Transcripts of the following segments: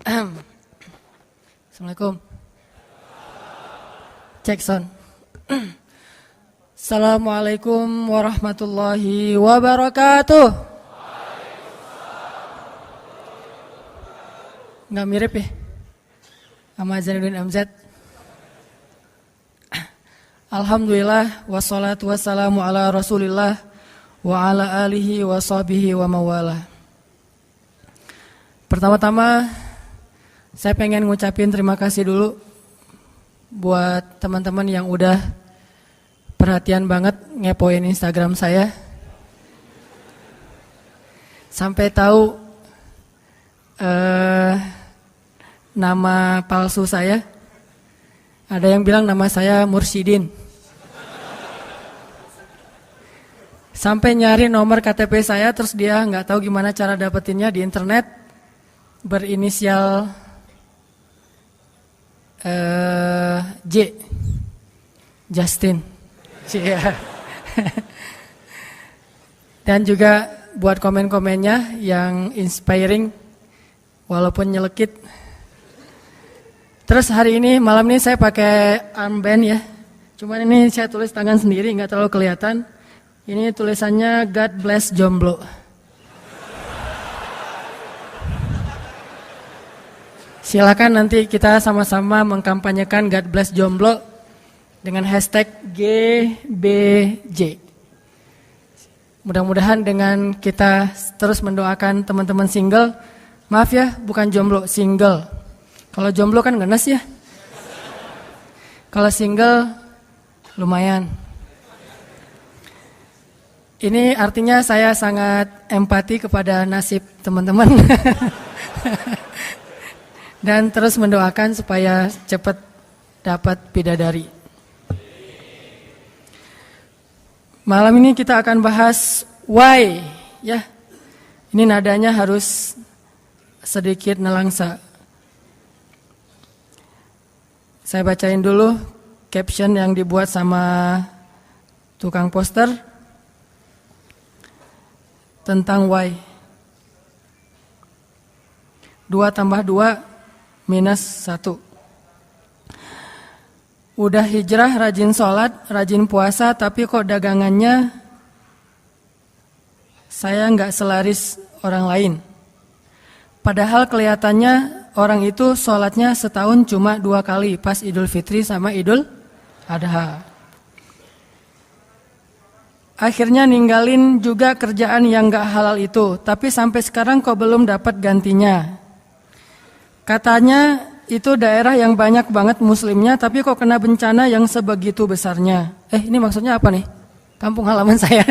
Assalamualaikum. Cek sound. Assalamualaikum warahmatullahi wabarakatuh. Nggak mirip ya sama Zainuddin MZ. Alhamdulillah wassalatu wassalamu ala Rasulillah wa ala alihi wa sahbihi wa mawala. Pertama-tama saya pengen ngucapin terima kasih dulu buat teman-teman yang udah perhatian banget ngepoin Instagram saya. Sampai tahu nama palsu saya. Ada yang bilang nama saya Mursyidin. Sampai nyari nomor KTP saya, terus dia nggak tahu gimana cara dapetinnya di internet. Berinisial J, Justin. Yeah. Dan juga buat komen-komennya yang inspiring, walaupun nyelekit. Terus hari ini, malam ini saya pakai armband ya. Cuman ini saya tulis tangan sendiri, nggak terlalu kelihatan. Ini tulisannya God Bless Jomblo. Silakan nanti kita sama-sama mengkampanyekan God Bless Jomblo dengan hashtag GBJ. Mudah-mudahan dengan kita terus mendoakan teman-teman single. Maaf ya, bukan jomblo, single. Kalau jomblo kan ngenes ya. Kalau single lumayan. Ini artinya saya sangat empati kepada nasib teman-teman. Dan terus mendoakan supaya cepat dapat bidadari. Malam ini kita akan bahas why ya. Ini nadanya harus sedikit nelangsa. Saya bacain dulu caption yang dibuat sama tukang poster tentang why. 2 tambah 2 minus 1. Udah hijrah, rajin sholat, rajin puasa, tapi kok dagangannya saya nggak selaris orang lain. Padahal kelihatannya orang itu sholatnya setahun cuma 2 kali, pas Idul Fitri sama Idul Adha. Akhirnya ninggalin juga kerjaan yang nggak halal itu, tapi sampai sekarang kok belum dapat gantinya. Katanya itu daerah yang banyak banget muslimnya, tapi kok kena bencana yang sebegitu besarnya. Ini maksudnya apa nih? Kampung halaman saya.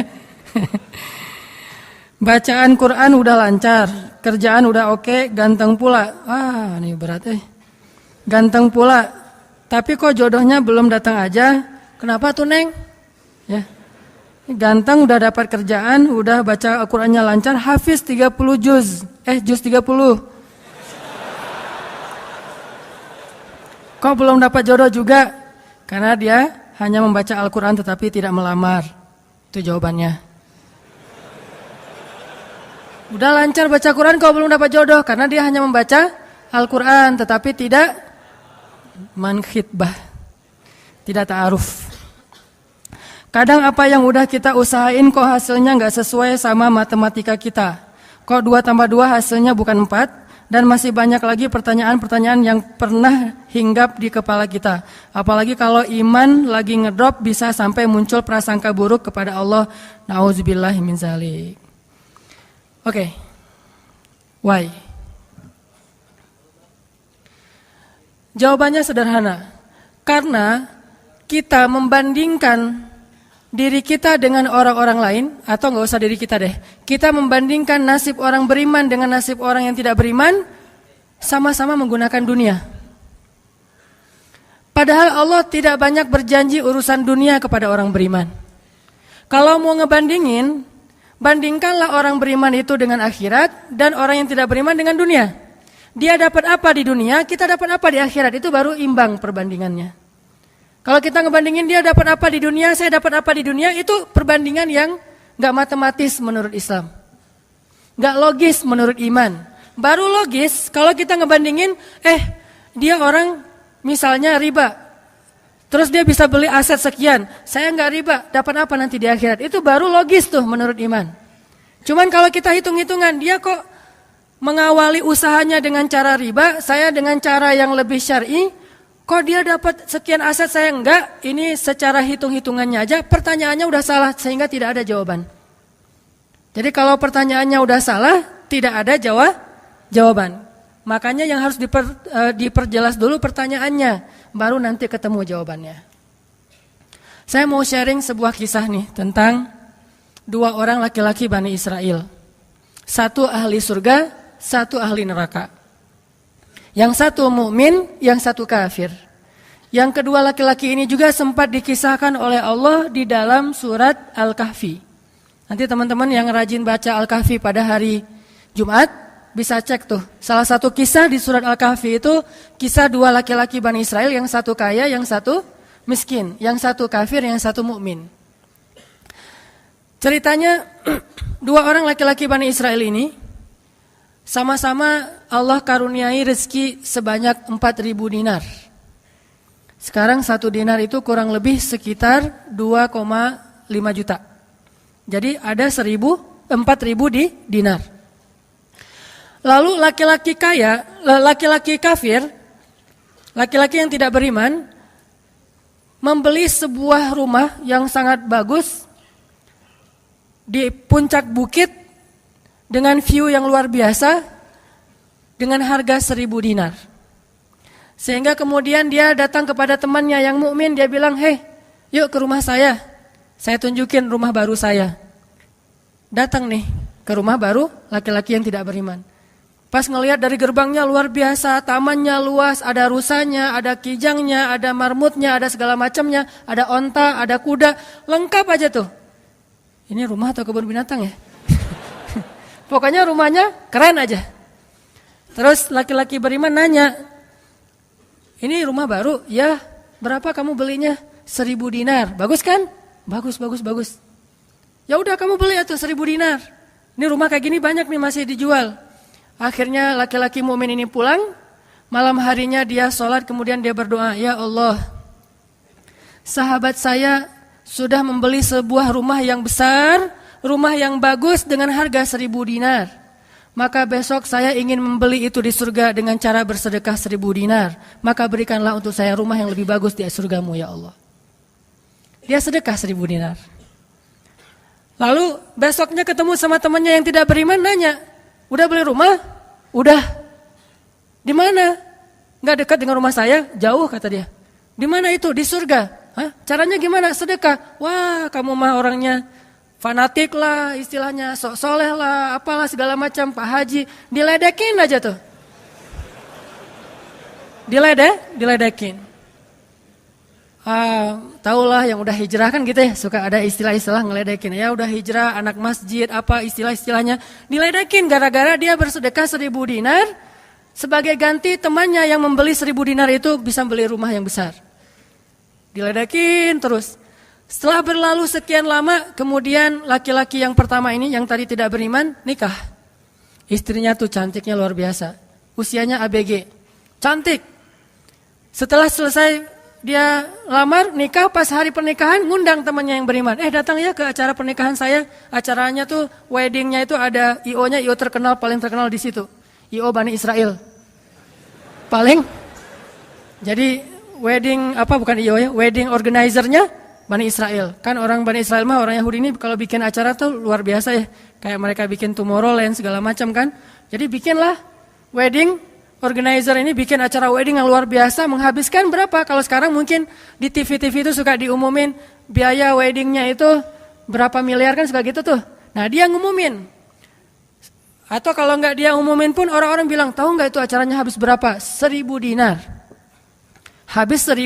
Bacaan Quran udah lancar, kerjaan udah oke, ganteng pula. Ini berat Ganteng pula, tapi kok jodohnya belum datang aja. Kenapa tuh Neng? Ya. Ganteng, udah dapat kerjaan, udah baca Al-Qurannya lancar, hafiz 30 juz. Juz 30. Kok belum dapat jodoh juga? Karena dia hanya membaca Al-Quran tetapi tidak melamar. Itu jawabannya. Udah lancar baca Quran kok belum dapat jodoh? Karena dia hanya membaca Al-Quran tetapi tidak mankhitbah. Tidak ta'aruf. Kadang apa yang udah kita usahain kok hasilnya gak sesuai sama matematika kita. Kok 2 tambah 2 hasilnya bukan 4? Dan masih banyak lagi pertanyaan-pertanyaan yang pernah hinggap di kepala kita. Apalagi kalau iman lagi ngedrop bisa sampai muncul prasangka buruk kepada Allah. Nauzubillahi min dzalik. Oke. Why? Jawabannya sederhana. Karena kita membandingkan diri kita dengan orang-orang lain, atau gak usah diri kita deh. Kita membandingkan nasib orang beriman dengan nasib orang yang tidak beriman, sama-sama menggunakan dunia. Padahal Allah tidak banyak berjanji urusan dunia kepada orang beriman. Kalau mau ngebandingin, bandingkanlah orang beriman itu dengan akhirat dan orang yang tidak beriman dengan dunia. Dia dapat apa di dunia, kita dapat apa di akhirat, itu baru imbang perbandingannya. Kalau kita ngebandingin dia dapat apa di dunia, saya dapat apa di dunia, itu perbandingan yang gak matematis menurut Islam. Gak logis menurut iman. Baru logis kalau kita ngebandingin, dia orang misalnya riba, terus dia bisa beli aset sekian, saya nggak riba, dapat apa nanti di akhirat? Itu baru logis tuh menurut iman. Cuman kalau kita hitung-hitungan, dia kok mengawali usahanya dengan cara riba, saya dengan cara yang lebih syar'i, kok dia dapat sekian aset saya enggak? Ini secara hitung-hitungannya aja pertanyaannya udah salah sehingga tidak ada jawaban. Jadi kalau pertanyaannya udah salah, tidak ada jawaban. Makanya yang harus diperjelas dulu pertanyaannya, baru nanti ketemu jawabannya. Saya mau sharing sebuah kisah nih tentang 2 orang laki-laki Bani Israel. 1 ahli surga, 1 ahli neraka. Yang 1 mukmin, yang 1 kafir. Yang kedua laki-laki ini juga sempat dikisahkan oleh Allah di dalam surat Al-Kahfi. Nanti teman-teman yang rajin baca Al-Kahfi pada hari Jumat bisa cek tuh. Salah satu kisah di surat Al-Kahfi itu kisah 2 laki-laki Bani Israel, yang 1 kaya, yang 1 miskin, yang 1 kafir, yang 1 mukmin. Ceritanya 2 orang laki-laki Bani Israel ini sama-sama Allah karuniai rezeki sebanyak 4.000 dinar. Sekarang 1 dinar itu kurang lebih sekitar 2,5 juta. Jadi ada 4.000 dinar. Lalu laki-laki kafir, laki-laki yang tidak beriman, membeli sebuah rumah yang sangat bagus di puncak bukit dengan view yang luar biasa dengan harga 1.000 dinar. Sehingga kemudian dia datang kepada temannya yang mukmin, dia bilang, yuk ke rumah saya tunjukin rumah baru saya. Datang nih ke rumah baru laki-laki yang tidak beriman. Pas ngelihat dari gerbangnya luar biasa, tamannya luas, ada rusanya, ada kijangnya, ada marmutnya, ada segala macamnya, ada onta, ada kuda, lengkap aja tuh. Ini rumah atau kebun binatang ya? Pokoknya rumahnya keren aja. Terus laki-laki beriman nanya, ini rumah baru? Ya, berapa kamu belinya? 1.000 dinar. Bagus kan? Bagus. Ya udah kamu beli atau 1.000 dinar. Ini rumah kayak gini banyak nih masih dijual. Akhirnya laki-laki mukmin ini pulang, malam harinya dia sholat, kemudian dia berdoa, ya Allah, sahabat saya sudah membeli sebuah rumah yang besar, rumah yang bagus dengan harga 1.000 dinar. Maka besok saya ingin membeli itu di surga dengan cara bersedekah 1.000 dinar. Maka berikanlah untuk saya rumah yang lebih bagus di surgamu ya Allah. Dia sedekah 1.000 dinar. Lalu besoknya ketemu sama temannya yang tidak beriman, nanya, udah beli rumah? Udah. Di mana? Enggak dekat dengan rumah saya, jauh kata dia. Di mana itu? Di surga. Hah? Caranya gimana? Sedekah. Wah, kamu mah orangnya fanatik lah, istilahnya sok soleh lah, apalah segala macam, Pak Haji. Diledekin aja tuh. Diledekin. Taulah yang udah hijrah kan gitu ya, suka ada istilah-istilah ngeledekin. Ya udah hijrah, anak masjid, apa istilah-istilahnya. Diledekin gara-gara dia bersedekah 1.000 dinar, sebagai ganti temannya yang membeli 1.000 dinar itu bisa beli rumah yang besar. Diledekin terus. Setelah berlalu sekian lama, kemudian laki-laki yang pertama ini, yang tadi tidak beriman, nikah. Istrinya tuh cantiknya luar biasa. Usianya ABG. Cantik. Setelah selesai dia lamar, nikah, pas hari pernikahan ngundang temannya yang beriman. Datang ya ke acara pernikahan saya. Acaranya tuh weddingnya itu ada IO-nya, IO terkenal, paling terkenal di situ. IO Bani Israel. Paling. Jadi wedding bukan IO ya, wedding organizer-nya Bani Israel. Kan orang Bani Israel mah orang Yahudi ini kalau bikin acara tuh luar biasa ya. Kayak mereka bikin Tomorrowland segala macam kan. Jadi bikinlah wedding organizer ini bikin acara wedding yang luar biasa, menghabiskan berapa? Kalau sekarang mungkin di TV-TV itu suka diumumin biaya weddingnya itu berapa miliar kan suka gitu tuh. Nah dia ngumumin. Atau kalau nggak dia umumin pun orang-orang bilang, tahu nggak itu acaranya habis berapa? 1.000 dinar. Habis 1.000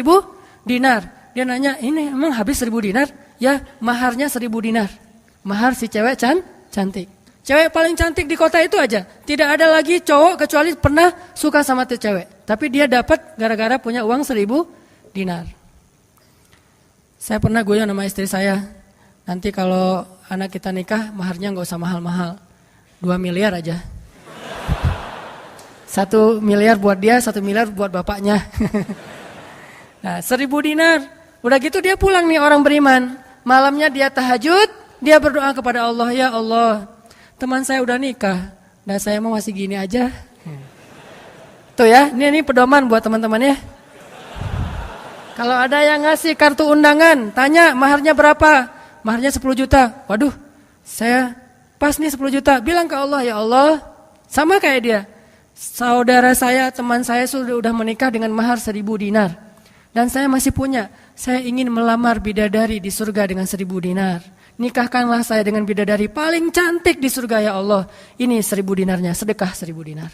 dinar. Dia nanya, ini emang habis 1.000 dinar? Ya maharnya 1.000 dinar. Mahar si cewek cantik. Cewek paling cantik di kota itu aja. Tidak ada lagi cowok kecuali pernah suka sama tuh cewek. Tapi dia dapat gara-gara punya uang 1.000 dinar. Saya pernah goyang sama istri saya. Nanti kalau anak kita nikah, maharnya gak usah mahal-mahal. 2 miliar aja. 1 miliar buat dia, 1 miliar buat bapaknya. Nah, 1.000 dinar. Udah gitu dia pulang nih orang beriman. Malamnya dia tahajud, dia berdoa kepada Allah, ya Allah, teman saya udah nikah, dan saya mau masih gini aja. Tuh ya, ini pedoman buat teman-teman ya. Kalau ada yang ngasih kartu undangan, tanya maharnya berapa? Maharnya 10 juta. Waduh, saya pas nih 10 juta. Bilang ke Allah, ya Allah, sama kayak dia. Saudara saya, teman saya sudah menikah dengan mahar 1.000 dinar. Dan saya masih punya. Saya ingin melamar bidadari di surga dengan 1.000 dinar. Nikahkanlah saya dengan bidadari paling cantik di surga, ya Allah. Ini 1.000 dinarnya, sedekah 1.000 dinar.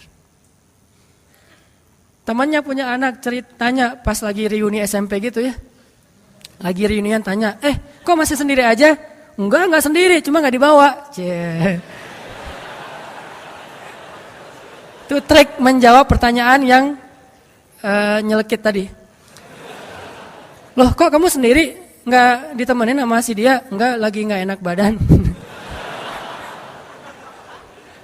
Temannya punya anak, tanya pas lagi reuni SMP gitu ya. Lagi reunian tanya, kok masih sendiri aja? Enggak sendiri, cuma gak dibawa. Itu trik menjawab pertanyaan yang nyelekit tadi. Loh kok kamu sendiri gak ditemenin sama si dia? Enggak, lagi gak enak badan.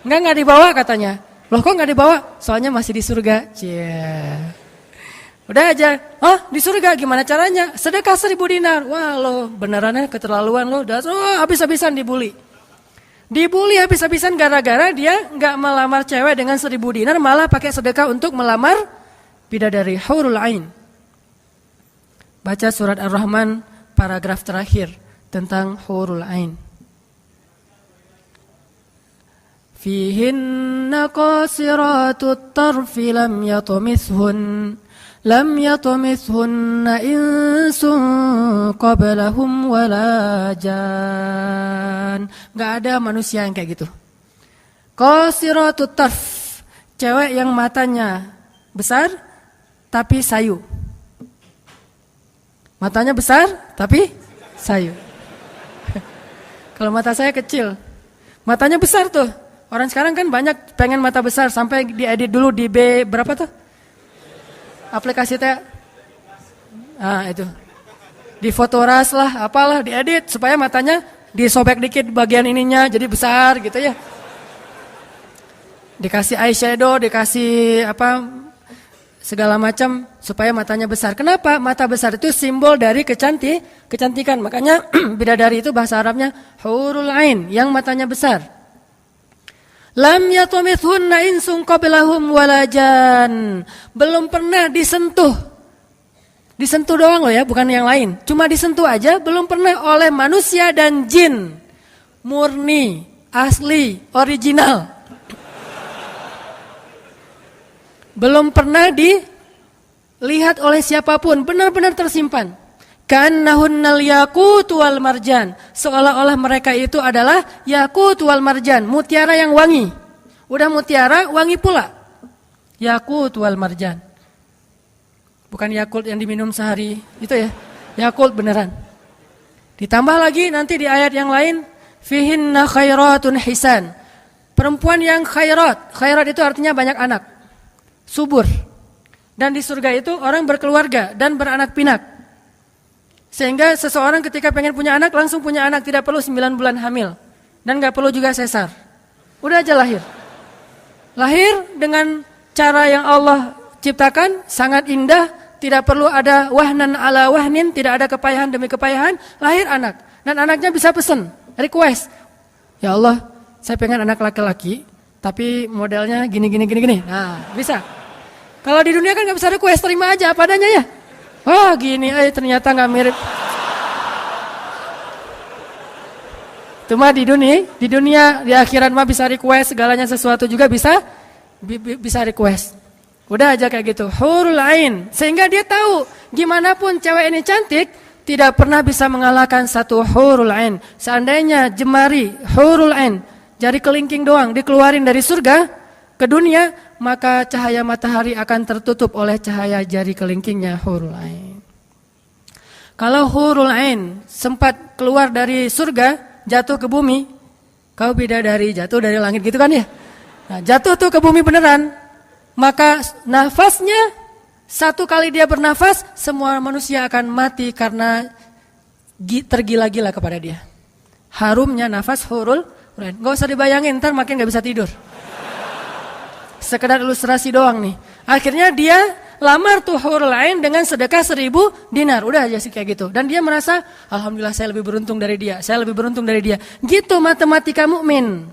Enggak dibawa katanya. Loh kok gak dibawa? Soalnya masih di surga. Udah aja. Di surga gimana caranya? Sedekah 1.000 dinar. Wah lo benerannya keterlaluan lo. Habis-habisan dibully. Dibully habis-habisan gara-gara dia gak melamar cewek dengan 1.000 dinar, malah pakai sedekah untuk melamar bidadari hurul ain. Baca surat Ar-Rahman paragraf terakhir tentang hurul ain. Fihinna qasiratut tarfi lam yatumithunna insun qablahum wala jan. Gak ada manusia yang kayak gitu. Qasiratut tarf, cewek yang matanya besar tapi sayu. Matanya besar tapi sayu. Kalau mata saya kecil, matanya besar tuh. Orang sekarang kan banyak pengen mata besar, sampai diedit dulu di B berapa tuh? Aplikasi teh. Itu. Di Fotoras lah, apalah diedit supaya matanya disobek dikit bagian ininya jadi besar gitu ya. Dikasih eyeshadow, dikasih segala macam supaya matanya besar. Kenapa? Mata besar itu simbol dari kecantikan. Makanya bidadari itu bahasa Arabnya hurul ain, yang matanya besar. Lam yatumithunna insun qablahum walajan. Belum pernah disentuh. Disentuh doang loh ya, bukan yang lain. Cuma disentuh aja, belum pernah oleh manusia dan jin. Murni, asli, original. Belum pernah dilihat oleh siapapun, benar-benar tersimpan. Kannahunnal yaqut wal marjan. Seolah-olah mereka itu adalah yaqut wal marjan, mutiara yang wangi. Udah mutiara, wangi pula. Yaqut wal marjan. Bukan Yakult yang diminum sehari, itu ya. Yakult beneran. Ditambah lagi nanti di ayat yang lain, fihinna khairatun hisan. Perempuan yang khairat. Khairat itu artinya banyak anak. Subur. Dan di surga itu orang berkeluarga dan beranak pinak. Sehingga seseorang ketika pengen punya anak langsung punya anak, tidak perlu 9 bulan hamil. Dan gak perlu juga sesar. Udah aja lahir. Lahir dengan cara yang Allah ciptakan, sangat indah, tidak perlu ada wahnan ala wahnin, tidak ada kepayahan demi kepayahan, lahir anak. Dan anaknya bisa pesen, request. Ya Allah, saya pengen anak laki-laki, tapi modelnya gini. Nah, bisa. Kalau di dunia kan gak bisa request, terima aja apa adanya ya. Wah gini, ternyata gak mirip. Cuma di dunia, di akhirat mah bisa request, segalanya sesuatu juga bisa request. Udah aja kayak gitu, hurul ain. Sehingga dia tahu, gimana pun cewek ini cantik, tidak pernah bisa mengalahkan satu hurul ain. Seandainya jemari hurul ain, jari kelingking doang, dikeluarin dari surga ke dunia, maka cahaya matahari akan tertutup oleh cahaya jari kelingkingnya hurul ain. Kalau hurul ain sempat keluar dari surga, jatuh ke bumi, kau bidadari jatuh dari langit gitu kan ya. Nah, jatuh tuh ke bumi beneran, maka nafasnya, satu kali dia bernafas, semua manusia akan mati karena tergila-gila kepada dia. Harumnya nafas hurul ain. Gak usah dibayangin, ntar makin gak bisa tidur. sekedar ilustrasi doang nih. Akhirnya dia lamar tuh hurul ain dengan sedekah 1000 dinar. Udah aja sih kayak gitu. Dan dia merasa, alhamdulillah saya lebih beruntung dari dia. Saya lebih beruntung dari dia. Gitu matematika mukmin.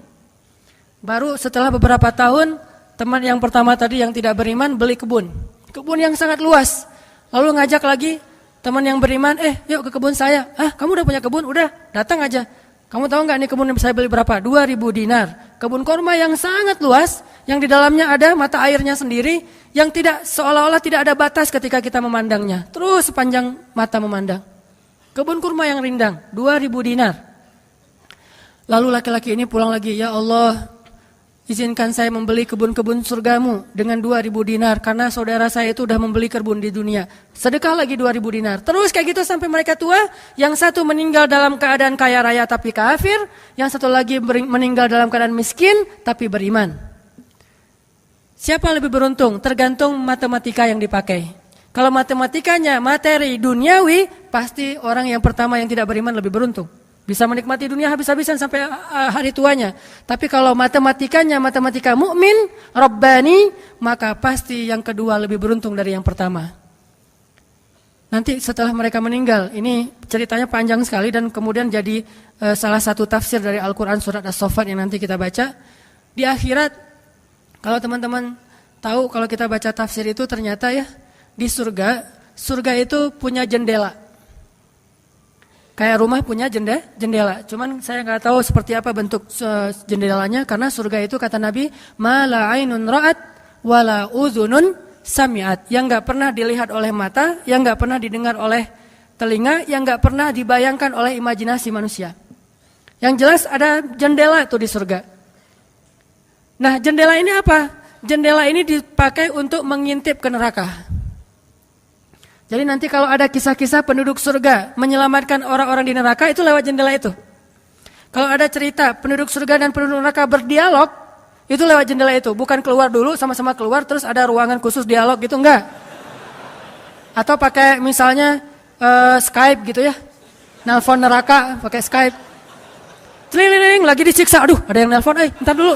Baru setelah beberapa tahun, teman yang pertama tadi yang tidak beriman beli kebun. Kebun yang sangat luas. Lalu ngajak lagi teman yang beriman, yuk ke kebun saya. Kamu udah punya kebun? Udah, datang aja. Kamu tahu nggak nih kebun yang saya beli berapa? 2000 dinar. Kebun korma yang sangat luas, yang di dalamnya ada mata airnya sendiri, yang tidak seolah-olah tidak ada batas ketika kita memandangnya. Terus sepanjang mata memandang. Kebun kurma yang rindang, 2000 dinar. Lalu laki-laki ini pulang lagi, ya Allah, izinkan saya membeli kebun-kebun surgamu dengan 2000 dinar. Karena saudara saya itu sudah membeli kebun di dunia. Sedekah lagi 2000 dinar. Terus kayak gitu sampai mereka tua. Yang satu meninggal dalam keadaan kaya raya tapi kafir. Yang satu lagi meninggal dalam keadaan miskin tapi beriman. Siapa lebih beruntung? Tergantung matematika yang dipakai. Kalau matematikanya materi duniawi, pasti orang yang pertama yang tidak beriman lebih beruntung. Bisa menikmati dunia habis-habisan sampai hari tuanya. Tapi kalau matematikanya matematika mukmin, Rabbani, maka pasti yang kedua lebih beruntung dari yang pertama. Nanti setelah mereka meninggal, ini ceritanya panjang sekali dan kemudian jadi salah satu tafsir dari Al-Quran surat As-Saffat yang nanti kita baca. Di akhirat, kalau teman-teman tahu kalau kita baca tafsir itu ternyata ya, di surga itu punya jendela. Kayak rumah punya jendela. Cuman saya nggak tahu seperti apa bentuk jendelanya karena surga itu kata Nabi, ma la ainun ra'at wa la udhunun sami'at. Yang nggak pernah dilihat oleh mata, yang nggak pernah didengar oleh telinga, yang nggak pernah dibayangkan oleh imajinasi manusia. Yang jelas ada jendela itu di surga. Nah, jendela ini apa? Jendela ini dipakai untuk mengintip ke neraka. Jadi nanti kalau ada kisah-kisah penduduk surga menyelamatkan orang-orang di neraka itu lewat jendela itu. Kalau ada cerita penduduk surga dan penduduk neraka berdialog, itu lewat jendela itu. Bukan keluar dulu sama-sama keluar terus ada ruangan khusus dialog gitu, enggak. Atau pakai misalnya Skype gitu ya. Nelpon neraka pakai Skype. Tling lagi disiksa. Aduh, ada yang nelpon, bentar dulu.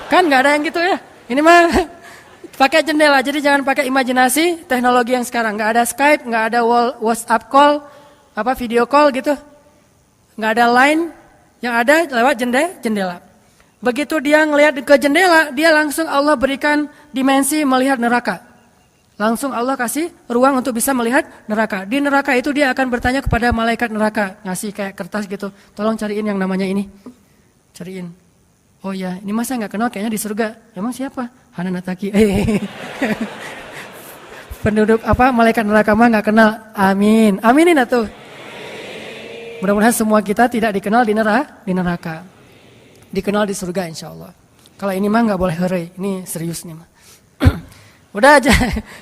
Kan enggak ada yang gitu ya. Ini mah pakai jendela, jadi jangan pakai imajinasi teknologi yang sekarang. Nggak ada Skype, nggak ada WhatsApp call, video call gitu. Nggak ada line, yang ada lewat jendela. Begitu dia ngelihat ke jendela, dia langsung Allah berikan dimensi melihat neraka. Langsung Allah kasih ruang untuk bisa melihat neraka. Di neraka itu dia akan bertanya kepada malaikat neraka, ngasih kayak kertas gitu. Tolong cariin yang namanya ini. Cariin. Oh ya, ini masa nggak kenal kayaknya di surga. Emang siapa? Hananataki. Penduduk malaikat neraka mah nggak kenal. Amin. Aminin atuh. Mudah-mudahan semua kita tidak dikenal di neraka. Dikenal di surga insyaallah. Kalau ini mah nggak boleh heureuy. Ini serius nih mah. Udah aja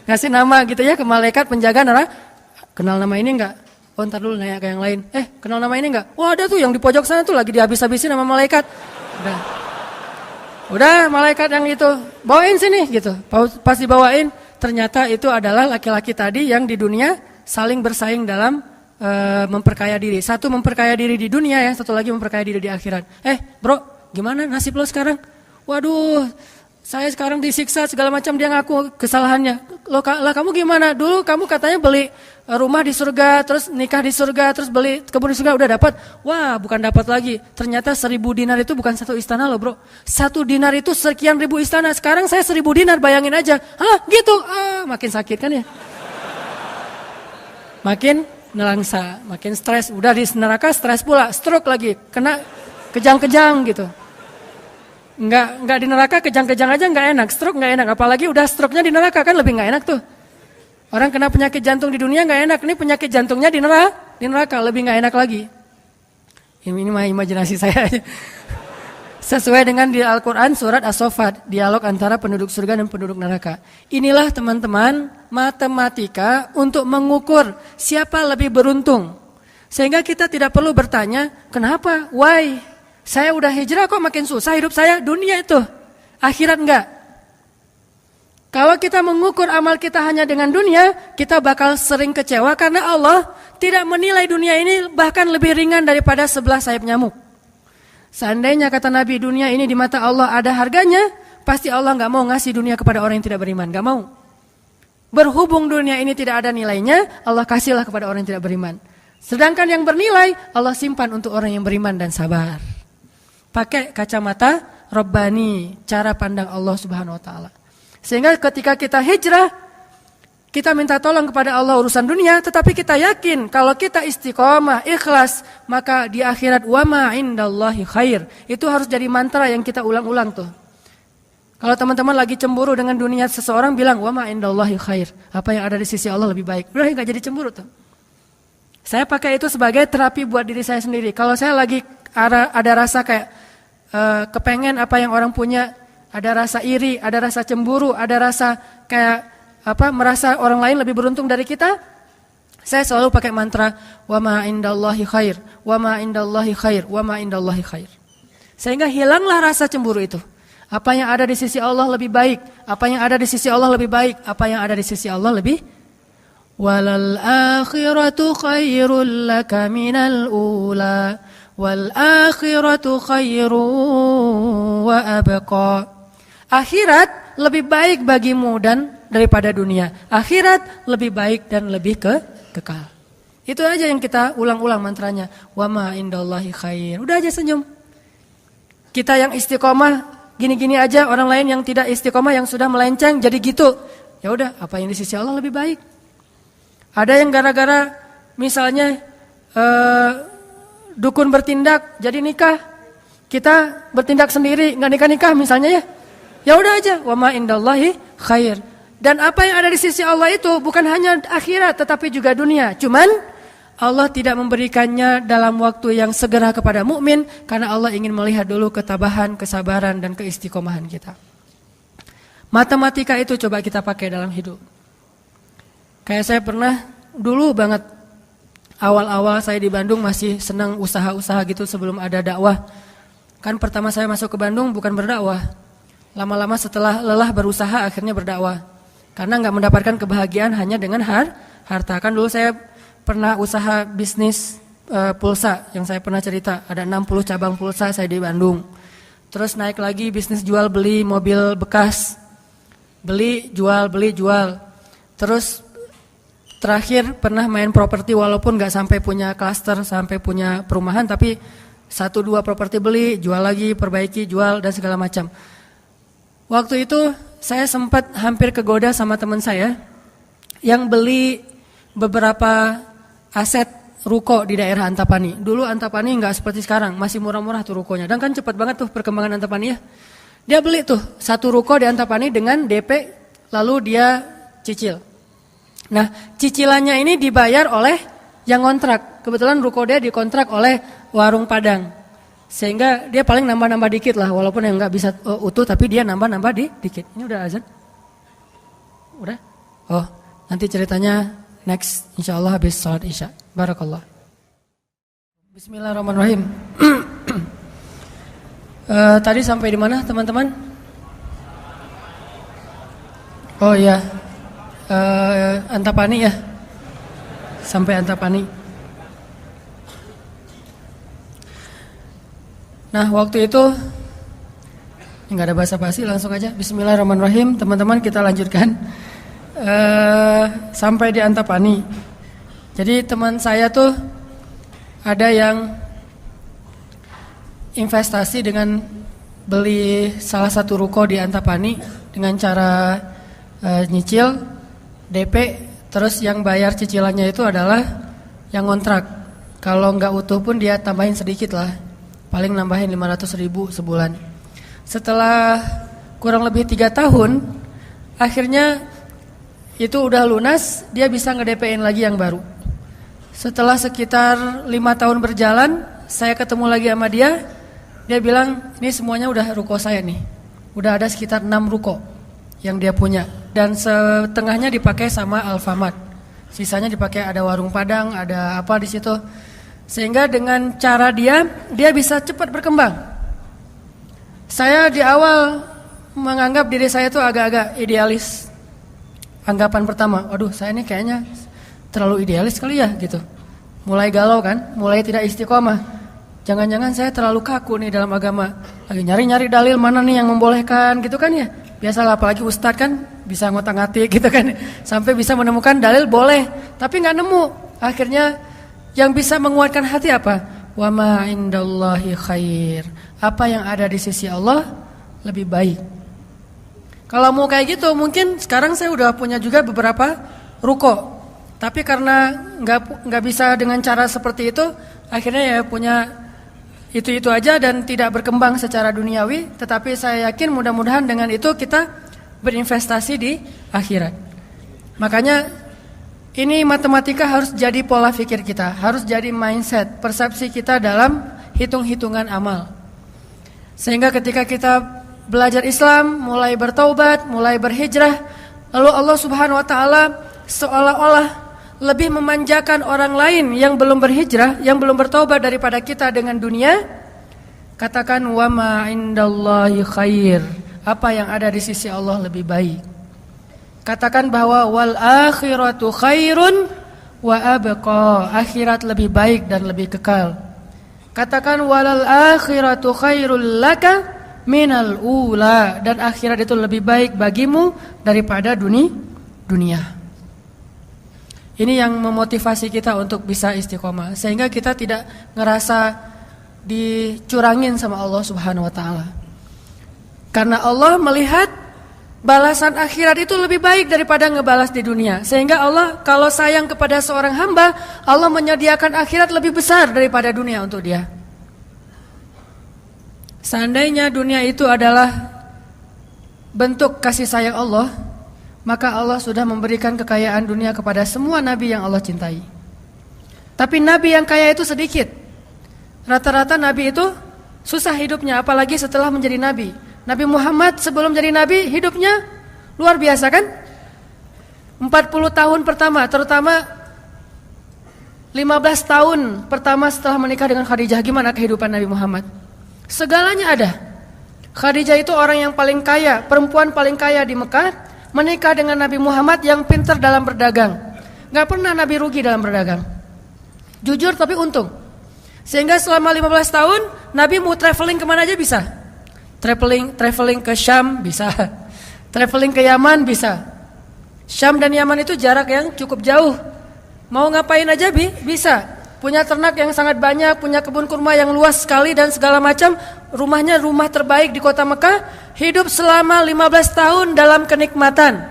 ngasih nama gitu ya ke malaikat penjaga neraka. Kenal nama ini enggak? Oh, ntar dulu nanya ke yang lain. Kenal nama ini enggak? Wah, ada tuh yang di pojok sana tuh lagi dihabis-habisin sama malaikat. Udah malaikat yang itu bawain sini gitu. Pas dibawain ternyata itu adalah laki-laki tadi yang di dunia saling bersaing dalam memperkaya diri. Satu memperkaya diri di dunia ya, satu lagi memperkaya diri di akhirat. Bro, gimana nasib lo sekarang? Waduh, saya sekarang disiksa segala macam, dia ngaku kesalahannya. Lah kamu gimana? Dulu kamu katanya beli rumah di surga, terus nikah di surga, terus beli kebun di surga, udah dapat. Wah, bukan dapat lagi. Ternyata 1000 dinar itu bukan satu istana loh, bro. 1 dinar itu sekian ribu istana. Sekarang saya 1000 dinar, bayangin aja. Hah, gitu. Makin sakit kan ya? Makin nelangsa, makin stres. Udah di neraka stres pula, stroke lagi, kena kejang-kejang gitu. Enggak di neraka kejang-kejang aja enggak enak, stroke enggak enak, apalagi udah stroke-nya di neraka kan lebih enggak enak tuh. Orang kena penyakit jantung di dunia enggak enak, ini penyakit jantungnya di neraka lebih enggak enak lagi. Ini mah imajinasi saya aja. Sesuai dengan di Al-Qur'an surat As-Saffat, dialog antara penduduk surga dan penduduk neraka. Inilah teman-teman matematika untuk mengukur siapa lebih beruntung. Sehingga kita tidak perlu bertanya, kenapa? Why? Saya udah hijrah kok makin susah hidup saya, dunia itu. Akhirat enggak. Kalau kita mengukur amal kita hanya dengan dunia, kita bakal sering kecewa karena Allah tidak menilai dunia ini bahkan lebih ringan daripada 11 sayap nyamuk. Seandainya kata Nabi dunia ini di mata Allah ada harganya, pasti Allah nggak mau ngasih dunia kepada orang yang tidak beriman, nggak mau. Berhubung dunia ini tidak ada nilainya, Allah kasihlah kepada orang yang tidak beriman. Sedangkan yang bernilai, Allah simpan untuk orang yang beriman dan sabar. Pakai kacamata Rabbani, cara pandang Allah Subhanahu wa taala. Sehingga ketika kita hijrah, kita minta tolong kepada Allah urusan dunia, tetapi kita yakin kalau kita istiqomah, ikhlas, maka di akhirat wa ma indallahi khair. Itu harus jadi mantra yang kita ulang-ulang tuh. Kalau teman-teman lagi cemburu dengan dunia seseorang, bilang wa ma indallahi khair. Apa yang ada di sisi Allah lebih baik. Udah enggak jadi cemburu tuh. Saya pakai itu sebagai terapi buat diri saya sendiri. Kalau saya lagi ada rasa kayak kepengen apa yang orang punya, ada rasa iri, ada rasa cemburu, ada rasa kayak merasa orang lain lebih beruntung dari kita, saya selalu pakai mantra wa ma indallahi khair, wa ma indallahi khair, wa ma indallahi khair. Sehingga hilanglah rasa cemburu itu. Apa yang ada di sisi Allah lebih baik, apa yang ada di sisi Allah lebih baik, apa yang ada di sisi Allah lebih. Walal akhiratu khairul laka minal ula, wal akhiratu khairu wa abqa. Akhirat lebih baik bagimu dan daripada dunia. Akhirat lebih baik dan lebih kekal. Itu aja yang kita ulang-ulang mantranya. Wa ma indallahi khair. Udah aja senyum. Kita yang istiqomah gini-gini aja, orang lain yang tidak istiqomah yang sudah melenceng jadi gitu. Ya udah, apa yang di sisi Allah lebih baik. Ada yang gara-gara misalnya dukun bertindak jadi nikah, kita bertindak sendiri nggak nikah-nikah misalnya ya. Ya udah aja, wa ma indallahi khair. Dan apa yang ada di sisi Allah itu bukan hanya akhirat tetapi juga dunia. Cuman Allah tidak memberikannya dalam waktu yang segera kepada mukmin karena Allah ingin melihat dulu ketabahan, kesabaran dan keistiqomahan kita. Matematika itu coba kita pakai dalam hidup. Kayak saya pernah dulu banget awal-awal saya di Bandung masih senang usaha-usaha gitu sebelum ada dakwah. Kan pertama saya masuk ke Bandung bukan berdakwah. Lama-lama setelah lelah berusaha akhirnya berdakwah. Karena nggak mendapatkan kebahagiaan hanya dengan harta. Kan dulu saya pernah usaha bisnis pulsa yang saya pernah cerita. Ada 60 cabang pulsa saya di Bandung. Terus naik lagi bisnis jual beli mobil bekas. Beli, jual. Terus terakhir pernah main properti walaupun nggak sampai punya klaster, sampai punya perumahan. Tapi 1-2 properti beli, jual lagi, perbaiki, jual dan segala macam. Waktu itu saya sempat hampir kegoda sama teman saya yang beli beberapa aset ruko di daerah Antapani. Dulu Antapani nggak seperti sekarang, masih murah-murah tuh rukonya. Dan kan cepat banget tuh perkembangan Antapani ya. Dia beli tuh 1 ruko di Antapani dengan DP, lalu dia cicil. Nah cicilannya ini dibayar oleh yang kontrak. Kebetulan ruko dia dikontrak oleh warung Padang. Sehingga dia paling nambah-nambah dikit lah, walaupun yang nggak bisa utuh, tapi dia nambah-nambah dikit. Ini udah azan? Udah? Oh, nanti ceritanya next, insya Allah habis salat isya. Barakallah. Bismillahirrahmanirrahim. Tadi sampai di mana teman-teman? Oh iya, Antapani ya, sampai Antapani. Nah waktu itu nggak ada basa-basi, langsung aja Bismillahirrahmanirrahim. Teman-teman kita lanjutkan sampai di Antapani. Jadi teman saya tuh ada yang investasi dengan beli salah satu ruko di Antapani dengan cara nyicil DP, terus yang bayar cicilannya itu adalah yang kontrak. Kalau nggak utuh pun dia tambahin sedikit lah, paling nambahin 500.000 sebulan. Setelah kurang lebih 3 tahun, akhirnya itu udah lunas, dia bisa nge-DP-in lagi yang baru. Setelah sekitar 5 tahun berjalan, saya ketemu lagi sama dia. Dia bilang, ini semuanya udah ruko saya nih. Udah ada sekitar 6 ruko yang dia punya. Dan setengahnya dipakai sama Alfamart. Sisanya dipakai ada warung Padang, ada apa di situ. Sehingga dengan cara dia bisa cepat berkembang. Saya di awal menganggap diri saya itu agak-agak idealis. Anggapan pertama, waduh saya ini kayaknya terlalu idealis kali ya gitu. Mulai galau kan, mulai tidak istiqomah. Jangan-jangan saya terlalu kaku nih dalam agama. Lagi nyari-nyari dalil mana nih yang membolehkan gitu kan ya. Biasalah apalagi ustadz kan bisa ngotak-ngatik gitu kan. Sampai bisa menemukan dalil boleh. Tapi gak nemu. Akhirnya yang bisa menguatkan hati apa? Wa ma indallahi khair. Apa yang ada di sisi Allah lebih baik. Kalau mau kayak gitu mungkin sekarang saya udah punya juga beberapa ruko. Tapi karena nggak bisa dengan cara seperti itu, akhirnya ya punya itu aja dan tidak berkembang secara duniawi. Tetapi saya yakin mudah-mudahan dengan itu kita berinvestasi di akhirat. Makanya ini matematika harus jadi pola pikir kita, harus jadi mindset, persepsi kita dalam hitung-hitungan amal. Sehingga ketika kita belajar Islam, mulai bertaubat, mulai berhijrah, lalu Allah Subhanahu wa taala seolah-olah lebih memanjakan orang lain yang belum berhijrah, yang belum bertaubat daripada kita dengan dunia. Katakan wa ma indallahi khair. Apa yang ada di sisi Allah lebih baik. Katakan bahwa wal akhiratu khairun wa abqa. Akhirat lebih baik dan lebih kekal. Katakan walal akhiratu khairul laka minal ula. Dan akhirat itu lebih baik bagimu daripada dunia. Ini yang memotivasi kita untuk bisa istiqomah. Sehingga kita tidak ngerasa dicurangin sama Allah Subhanahu wa taala. Karena Allah melihat balasan akhirat itu lebih baik daripada ngebalas di dunia. Sehingga Allah kalau sayang kepada seorang hamba, Allah menyediakan akhirat lebih besar daripada dunia untuk dia. Seandainya dunia itu adalah bentuk kasih sayang Allah, maka Allah sudah memberikan kekayaan dunia kepada semua nabi yang Allah cintai. Tapi nabi yang kaya itu sedikit. Rata-rata nabi itu susah hidupnya, apalagi setelah menjadi nabi. Nabi Muhammad sebelum jadi nabi hidupnya luar biasa kan? 40 tahun pertama, terutama 15 tahun pertama setelah menikah dengan Khadijah, gimana kehidupan Nabi Muhammad? Segalanya ada. Khadijah itu orang yang paling kaya, perempuan paling kaya di Mekah, menikah dengan Nabi Muhammad yang pintar dalam berdagang. Gak pernah Nabi rugi dalam berdagang. Jujur tapi untung. Sehingga selama 15 tahun Nabi mau traveling kemana aja bisa. Traveling ke Syam bisa. Traveling ke Yaman bisa. Syam dan Yaman itu jarak yang cukup jauh. Mau ngapain aja bisa. Punya ternak yang sangat banyak, punya kebun kurma yang luas sekali dan segala macam. Rumahnya rumah terbaik di kota Mekah. Hidup selama 15 tahun dalam kenikmatan.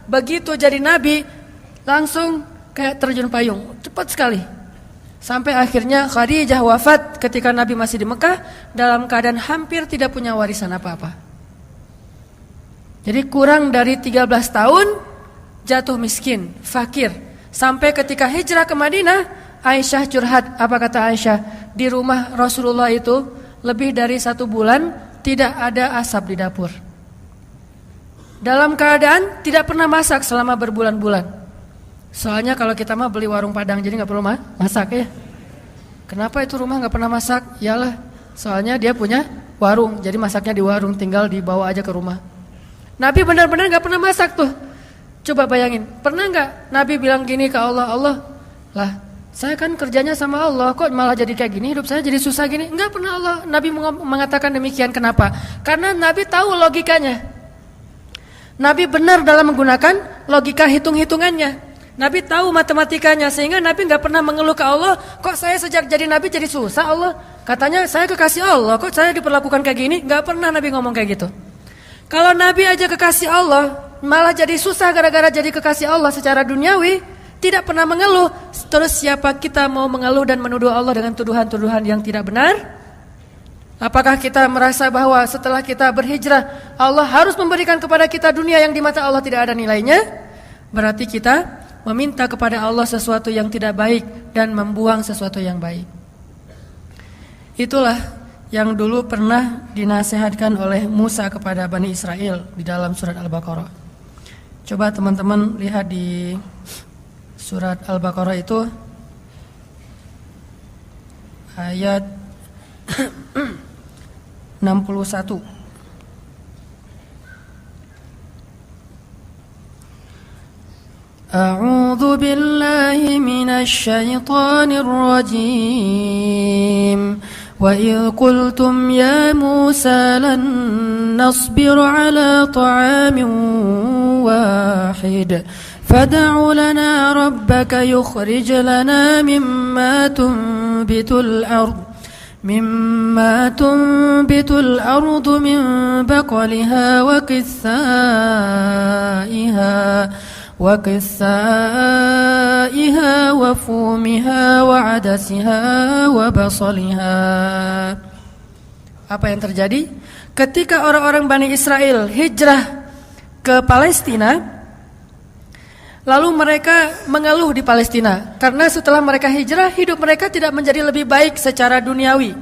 Begitu jadi nabi, langsung kayak terjun payung. Cepat sekali. Sampai akhirnya Khadijah wafat ketika Nabi masih di Mekah dalam keadaan hampir tidak punya warisan apa-apa. Jadi kurang dari 13 tahun jatuh miskin, fakir. Sampai ketika hijrah ke Madinah, Aisyah curhat. Apa kata Aisyah? Di rumah Rasulullah itu lebih dari 1 bulan tidak ada asap di dapur. Dalam keadaan tidak pernah masak selama berbulan-bulan. Soalnya kalau kita mah beli warung Padang jadi gak perlu masak ya. Kenapa itu rumah gak pernah masak? Iyalah, soalnya dia punya warung, jadi masaknya di warung, tinggal dibawa aja ke rumah. Nabi benar-benar gak pernah masak tuh. Coba bayangin, pernah gak Nabi bilang gini ke Allah, Allah, lah saya kan kerjanya sama Allah, kok malah jadi kayak gini, hidup saya jadi susah gini. Enggak pernah Allah Nabi mengatakan demikian. Kenapa? Karena Nabi tahu logikanya. Nabi benar dalam menggunakan logika hitung-hitungannya. Nabi tahu matematikanya, sehingga Nabi enggak pernah mengeluh ke Allah, kok saya sejak jadi Nabi jadi susah Allah. Katanya saya kekasih Allah, kok saya diperlakukan kayak gini. Enggak pernah Nabi ngomong kayak gitu. Kalau Nabi aja kekasih Allah, malah jadi susah gara-gara jadi kekasih Allah secara duniawi, tidak pernah mengeluh. Terus siapa kita mau mengeluh dan menuduh Allah dengan tuduhan-tuduhan yang tidak benar? Apakah kita merasa bahwa setelah kita berhijrah Allah harus memberikan kepada kita dunia yang di mata Allah tidak ada nilainya? Berarti kita meminta kepada Allah sesuatu yang tidak baik dan membuang sesuatu yang baik. Itulah yang dulu pernah dinasihatkan oleh Musa kepada Bani Israel di dalam surat Al-Baqarah. Coba teman-teman lihat di surat Al-Baqarah itu ayat 61. A'udzu billahi minasy syaithanir rajim. وَإِذْ قُلْتُمْ يَا مُوسَى لَن نَّصْبِرَ عَلَى طَعَامٍ وَاحِدٍ فَادْعُ لَنَا رَبَّكَ يُخْرِجْ لَنَا مِمَّا تُنبِتُ الْأَرْضُ مِنْ بَقْلِهَا وَقِثَّائِهَا وَفُومِهَا وَعَدَسِهَا وَبَصَلِهَا. Apa yang terjadi? Ketika orang-orang Bani Israel hijrah ke Palestina, lalu mereka mengeluh di Palestina karena setelah mereka hijrah, hidup mereka tidak menjadi lebih baik secara duniawi.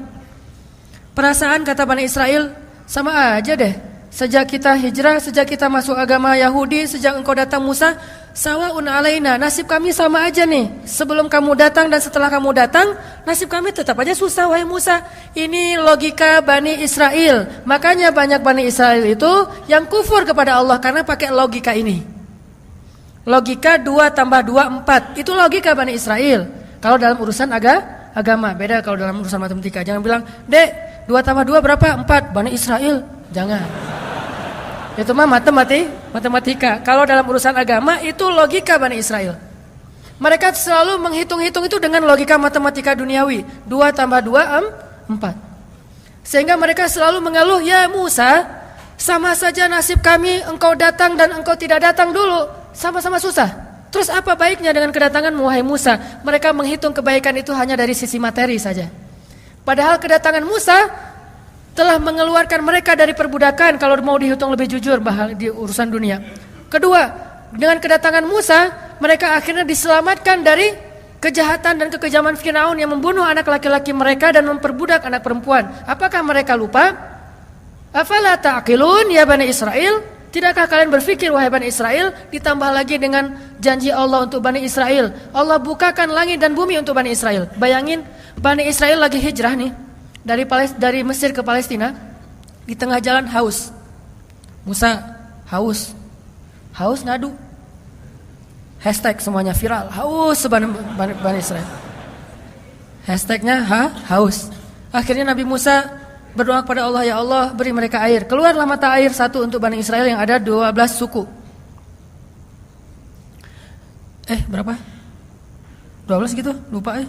Perasaan kata Bani Israel, sama aja deh. Sejak kita hijrah, sejak kita masuk agama Yahudi, sejak engkau datang Musa, sawa'un alaina, nasib kami sama aja nih. Sebelum kamu datang dan setelah kamu datang, nasib kami tetap aja susah, wahai Musa. Ini logika Bani Israel. Makanya banyak Bani Israel itu yang kufur kepada Allah karena pakai logika ini. Logika 2 tambah 2 4. Itu logika Bani Israel. Kalau dalam urusan agama, beda kalau dalam urusan matematika. Jangan bilang, "Dek, 2 tambah 2 berapa?" 4. Bani Israel. Jangan. Itu mah matematika. Kalau dalam urusan agama itu logika Bani Israel. Mereka selalu menghitung-hitung itu dengan logika matematika duniawi. 2 tambah 2 4. Sehingga mereka selalu mengeluh, "Ya Musa, sama saja nasib kami engkau datang dan engkau tidak datang dulu. Sama-sama susah. Terus apa baiknya dengan kedatanganmu, wahai Musa?" Mereka menghitung kebaikan itu hanya dari sisi materi saja. Padahal kedatangan Musa telah mengeluarkan mereka dari perbudakan kalau mau dihitung lebih jujur di urusan dunia. Kedua, dengan kedatangan Musa, mereka akhirnya diselamatkan dari kejahatan dan kekejaman Firaun yang membunuh anak laki-laki mereka dan memperbudak anak perempuan. Apakah mereka lupa? Afala ta'qilun ya Bani Israel? Tidakkah kalian berpikir, wahai Bani Israel? Ditambah lagi dengan janji Allah untuk Bani Israel. Allah bukakan langit dan bumi untuk Bani Israel. Bayangin, Bani Israel lagi hijrah nih. Dari Mesir ke Palestina, di tengah jalan haus. Musa haus ngadu. Hashtag semuanya viral, haus Bani Israel. Hashtagnya haus. Akhirnya Nabi Musa berdoa kepada Allah, "Ya Allah, beri mereka air." Keluarlah mata air satu untuk Bani Israel yang ada 12 suku. Berapa? 12 gitu? Lupa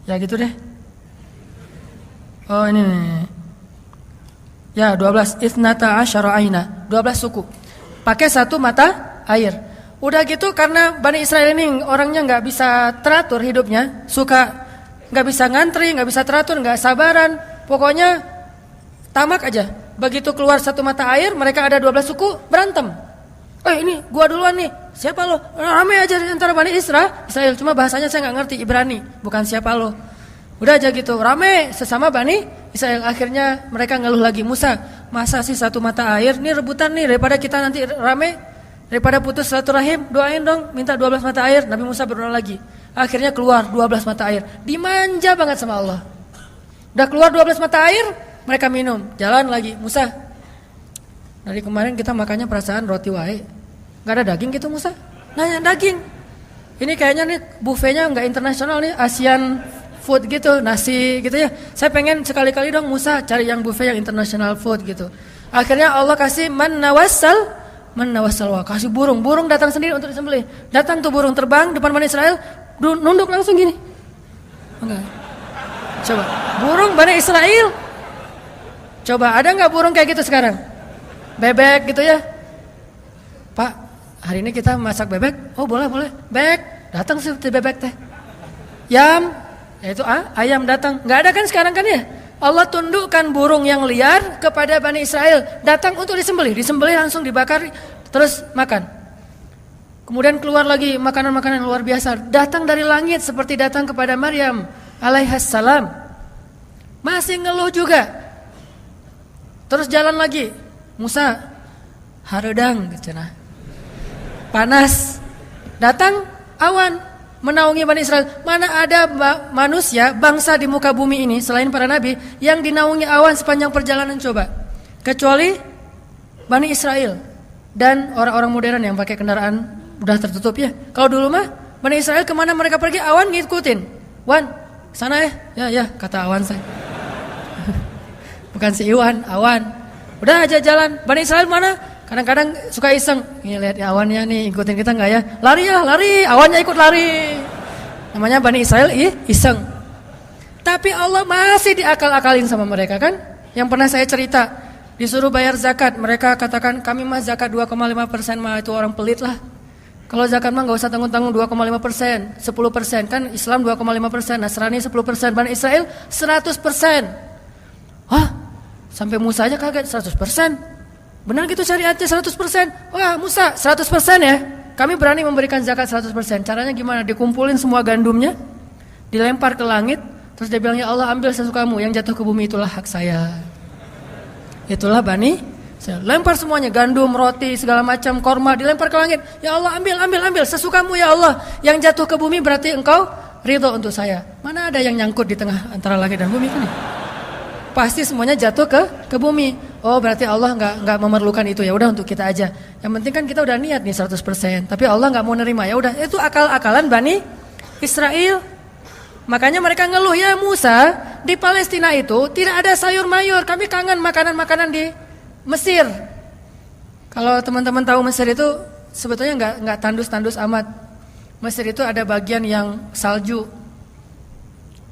Ya gitu deh. Oh ini nih. Ya 12 Ithnata asyara aina, 12 suku. Pakai satu mata air. Udah gitu karena Bani Israel ini orangnya gak bisa teratur hidupnya, suka gak bisa ngantri, gak bisa teratur, gak sabaran. Pokoknya tamak aja. Begitu keluar satu mata air, mereka ada 12 suku berantem. Ini gua duluan nih. Siapa lo? Rame aja antara Bani Israel. Cuma bahasanya saya gak ngerti, Ibrani. Bukan siapa lo. Udah aja gitu, rame sesama Bani Israel. Akhirnya mereka ngeluh lagi, "Musa, masa sih satu mata air? Ini rebutan nih, daripada kita nanti rame, daripada putus silaturahim, doain dong, minta 12 mata air." Nabi Musa berdoa lagi. Akhirnya keluar 12 mata air. Dimanja banget sama Allah. Udah keluar 12 mata air, mereka minum. Jalan lagi, "Musa, dari kemarin kita makannya perasaan roti wae. Gak ada daging gitu, Musa?" Nanya daging. Ini kayaknya nih buffetnya gak internasional nih, Asian food gitu, nasi gitu ya. Saya pengen sekali-kali dong Musa cari yang buffet yang international food gitu. Akhirnya Allah kasih man nawassal, kasih burung datang sendiri untuk disembelih. Datang tuh burung terbang depan Bani Israel, nunduk langsung gini. Enggak. Coba, burung Bani Israel. Coba ada nggak burung kayak gitu sekarang? Bebek gitu ya. Pak, hari ini kita masak bebek. Oh boleh. Bebek, datang sih bebek teh. Yaitu ayam datang. Nggak ada kan sekarang kan ya? Allah tundukkan burung yang liar kepada Bani Israel. Datang untuk disembelih langsung dibakar, terus makan. Kemudian keluar lagi makanan-makanan luar biasa. Datang dari langit seperti datang kepada Maryam alaihassalam. Masih ngeluh juga. Terus jalan lagi. Musa, haredang cenah. Panas. Datang awan menaungi Bani Israel. Mana ada manusia, bangsa di muka bumi ini selain para nabi yang dinaungi awan sepanjang perjalanan coba. Kecuali Bani Israel dan orang-orang modern yang pakai kendaraan udah tertutup ya. Kalau dulu mah Bani Israel kemana mereka pergi awan ngikutin. sana ya kata Awan saya. Bukan si Iwan, Awan. Udah aja jalan. Bani Israel mana? Kadang-kadang suka iseng. Ini lihat ya Awannya nih ikutin kita nggak ya? Lari. Awannya ikut lari. Namanya Bani Israel iseng. Tapi Allah masih diakal-akalin sama mereka kan? Yang pernah saya cerita, disuruh bayar zakat, mereka katakan kami mah zakat 2,5% mah itu orang pelit lah. Kalau zakat mah nggak usah tanggung-tanggung 2,5%, 10% kan Islam 2,5%, Nasrani 10%, Bani Israel 100%. Hah? Sampai Musa aja kaget 100%. Benar gitu syariatnya 100%? Wah Musa 100% ya? Kami berani memberikan zakat 100%. Caranya gimana? Dikumpulin semua gandumnya, dilempar ke langit, terus dia bilang ya Allah ambil sesukamu, yang jatuh ke bumi itulah hak saya. Itulah Bani, saya lempar semuanya, gandum, roti, segala macam, korma dilempar ke langit. Ya Allah ambil sesukamu ya Allah. Yang jatuh ke bumi berarti engkau ridho untuk saya. Mana ada yang nyangkut di tengah antara langit dan bumi kan? Pasti semuanya jatuh ke bumi. Oh berarti Allah nggak memerlukan itu, ya udah untuk kita aja. Yang penting kan kita udah niat nih 100%. Tapi Allah nggak mau nerima, ya udah itu akal-akalan Bani Israel. Makanya mereka ngeluh, ya Musa di Palestina itu tidak ada sayur mayur. Kami kangen makanan-makanan di Mesir. Kalau teman-teman tahu Mesir itu sebetulnya nggak tandus-tandus amat. Mesir itu ada bagian yang salju.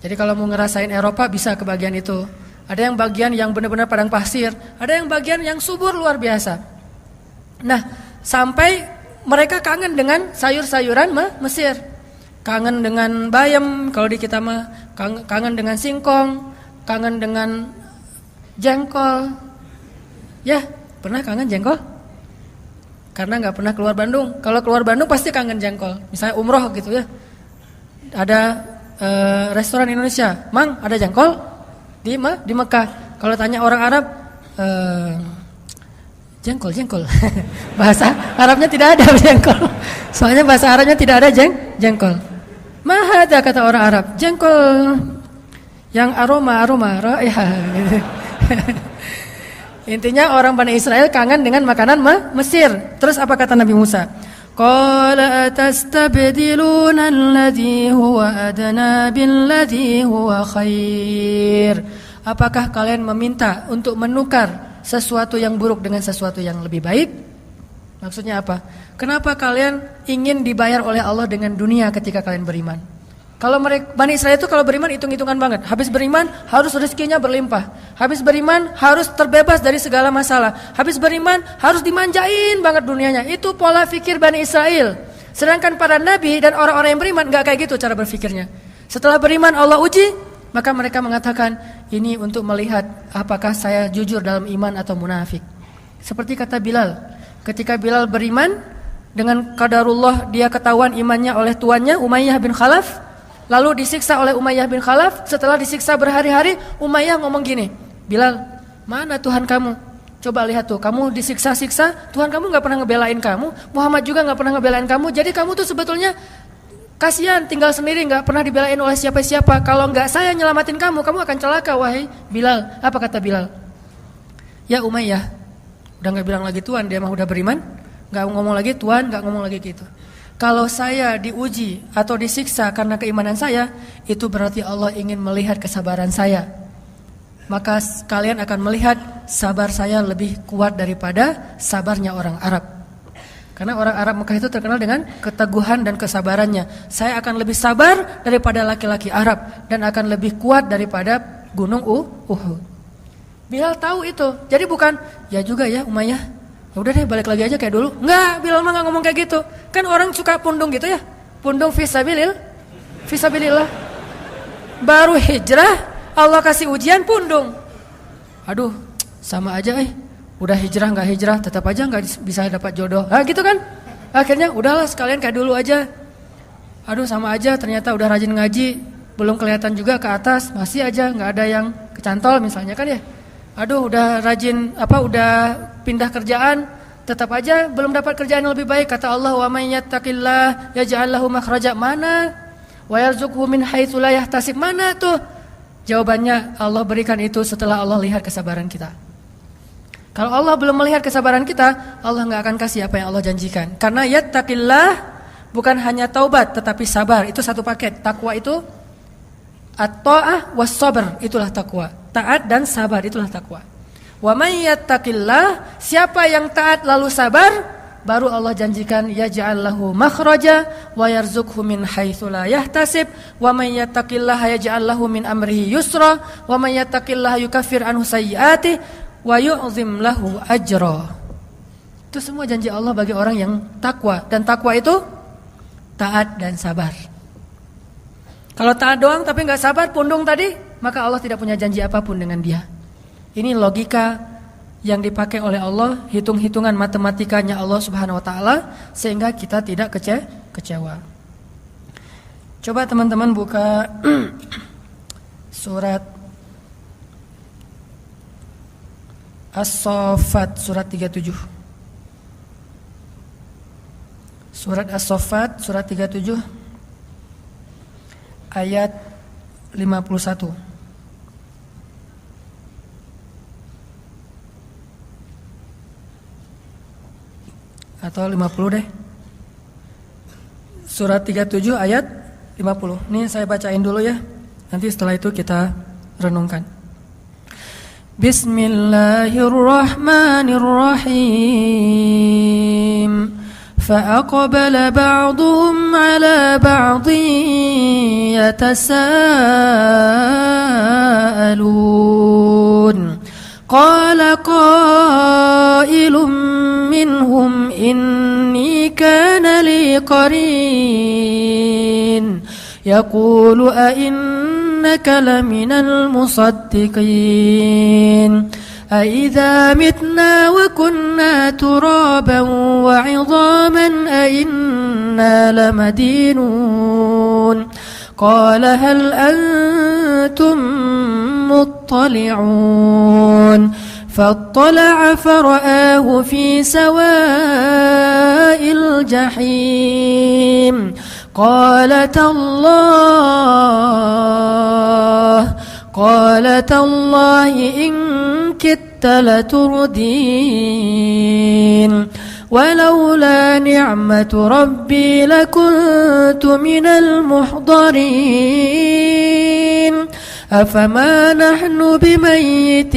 Jadi kalau mau ngerasain Eropa bisa ke bagian itu. Ada yang bagian yang benar-benar padang pasir, ada yang bagian yang subur luar biasa. Nah, sampai mereka kangen dengan sayur-sayuran Mesir. Kangen dengan bayam, kalau di kita mah kangen dengan singkong, kangen dengan jengkol. Ya, pernah kangen jengkol? Karena nggak pernah keluar Bandung. Kalau keluar Bandung pasti kangen jengkol. Misalnya umroh gitu ya. Ada restoran Indonesia, Mang ada jengkol? Di Mekah. Kalau tanya orang Arab, jengkol. Bahasa Arabnya tidak ada jengkol. Soalnya bahasa Arabnya tidak ada jengkol. Mahada kata orang Arab, jengkol yang aroma raihah. Intinya orang Bani Israel kangen dengan makanan Mesir. Terus apa kata Nabi Musa? Qala atastabdiluna alladhi huwa adna billadhi huwa khair. Apakah kalian meminta untuk menukar sesuatu yang buruk dengan sesuatu yang lebih baik? Maksudnya apa? Kenapa kalian ingin dibayar oleh Allah dengan dunia ketika kalian beriman? Kalau Bani Israel itu kalau beriman hitung-hitungan banget. Habis beriman harus rezekinya berlimpah. Habis beriman harus terbebas dari segala masalah. Habis beriman harus dimanjain banget dunianya. Itu pola pikir Bani Israel. Sedangkan para nabi dan orang-orang yang beriman gak kayak gitu cara berpikirnya. Setelah beriman Allah uji, maka mereka mengatakan ini untuk melihat apakah saya jujur dalam iman atau munafik. Seperti kata Bilal. Ketika Bilal beriman dengan qadarullah dia ketahuan imannya oleh tuannya Umayyah bin Khalaf. Lalu disiksa oleh Umayyah bin Khalaf. Setelah disiksa berhari-hari, Umayyah ngomong gini, Bilal, mana Tuhan kamu? Coba lihat tuh, kamu disiksa-siksa, Tuhan kamu gak pernah ngebelain kamu, Muhammad juga gak pernah ngebelain kamu. Jadi kamu tuh sebetulnya kasihan, tinggal sendiri, gak pernah dibelain oleh siapa-siapa. Kalau gak saya nyelamatin kamu, kamu akan celaka, wahai Bilal. Apa kata Bilal? Ya Umayyah, udah gak bilang lagi Tuhan, dia mah udah beriman, gak ngomong lagi Tuhan, gak ngomong lagi gitu. Kalau saya diuji atau disiksa karena keimanan saya, itu berarti Allah ingin melihat kesabaran saya. Maka kalian akan melihat sabar saya lebih kuat daripada sabarnya orang Arab. Karena orang Arab Mekah itu terkenal dengan keteguhan dan kesabarannya. Saya akan lebih sabar daripada laki-laki Arab dan akan lebih kuat daripada gunung Uhud. Bilal tahu itu. Jadi bukan, ya juga ya Umayyah. Udah deh balik lagi aja kayak dulu. Enggak, Bilal mah gak ngomong kayak gitu. Kan orang suka pundung gitu ya. Pundung fisabilillah. Baru hijrah Allah kasih ujian pundung. Aduh, sama aja udah hijrah gak hijrah tetap aja gak bisa dapat jodoh. Nah gitu kan. Akhirnya udahlah sekalian kayak dulu aja. Aduh sama aja ternyata udah rajin ngaji, belum kelihatan juga ke atas, masih aja gak ada yang kecantol misalnya kan ya. Aduh udah rajin udah pindah kerjaan, tetap aja belum dapat kerjaan yang lebih baik. Kata Allah, wa may yattaqillah yaj'al lahu makhraja. Mana? Wa yarzuqhu min haitsu la yahtasib. Mana tuh? Jawabannya Allah berikan itu setelah Allah lihat kesabaran kita. Kalau Allah belum melihat kesabaran kita, Allah enggak akan kasih apa yang Allah janjikan. Karena yattaqillah bukan hanya taubat tetapi sabar. Itu satu paket. Takwa itu At-ta'ah was-sabr, itulah takwa. Taat dan sabar, itulah takwa. Wa may yattaqillah, siapa yang taat lalu sabar, baru Allah janjikan yaj'al lahu makhraja wa yarzuqhu min haitsu la yahtasib wa may yattaqillaha yaj'al lahu min amrihi yusra wa may yattaqillaha yukaffir anhu sayyi'atihi wa yu'zim lahu ajra. Itu semua janji Allah bagi orang yang takwa, dan takwa itu taat dan sabar. Kalau taat doang tapi enggak sabar, pundung tadi, maka Allah tidak punya janji apapun dengan dia. Ini logika yang dipakai oleh Allah, hitung-hitungan matematikanya Allah Subhanahu wa taala, sehingga kita tidak kecewa. Coba teman-teman buka surat As-Saffat surat 37. Surat As-Saffat surat 37 ayat 51. Atau 50 deh. Surat 37 ayat 50. Ini saya bacain dulu ya. Nanti setelah itu kita renungkan. Bismillahirrahmanirrahim. Fa'aqbala ba'duhum 'ala ba'dhin yatasaalun. Qala qailum minhum inni kana li qarin yaqulu a innaka laminal musaddiqin a idza mitna wa kunna turaban wa 'idhaman a inna lamadinun qala hal antum muttali'un فاطلع فرآه في سواء الجحيم قال تالله إن كدت لتردين ولولا نعمة ربي لكنت من المحضرين أفما نحن بميتين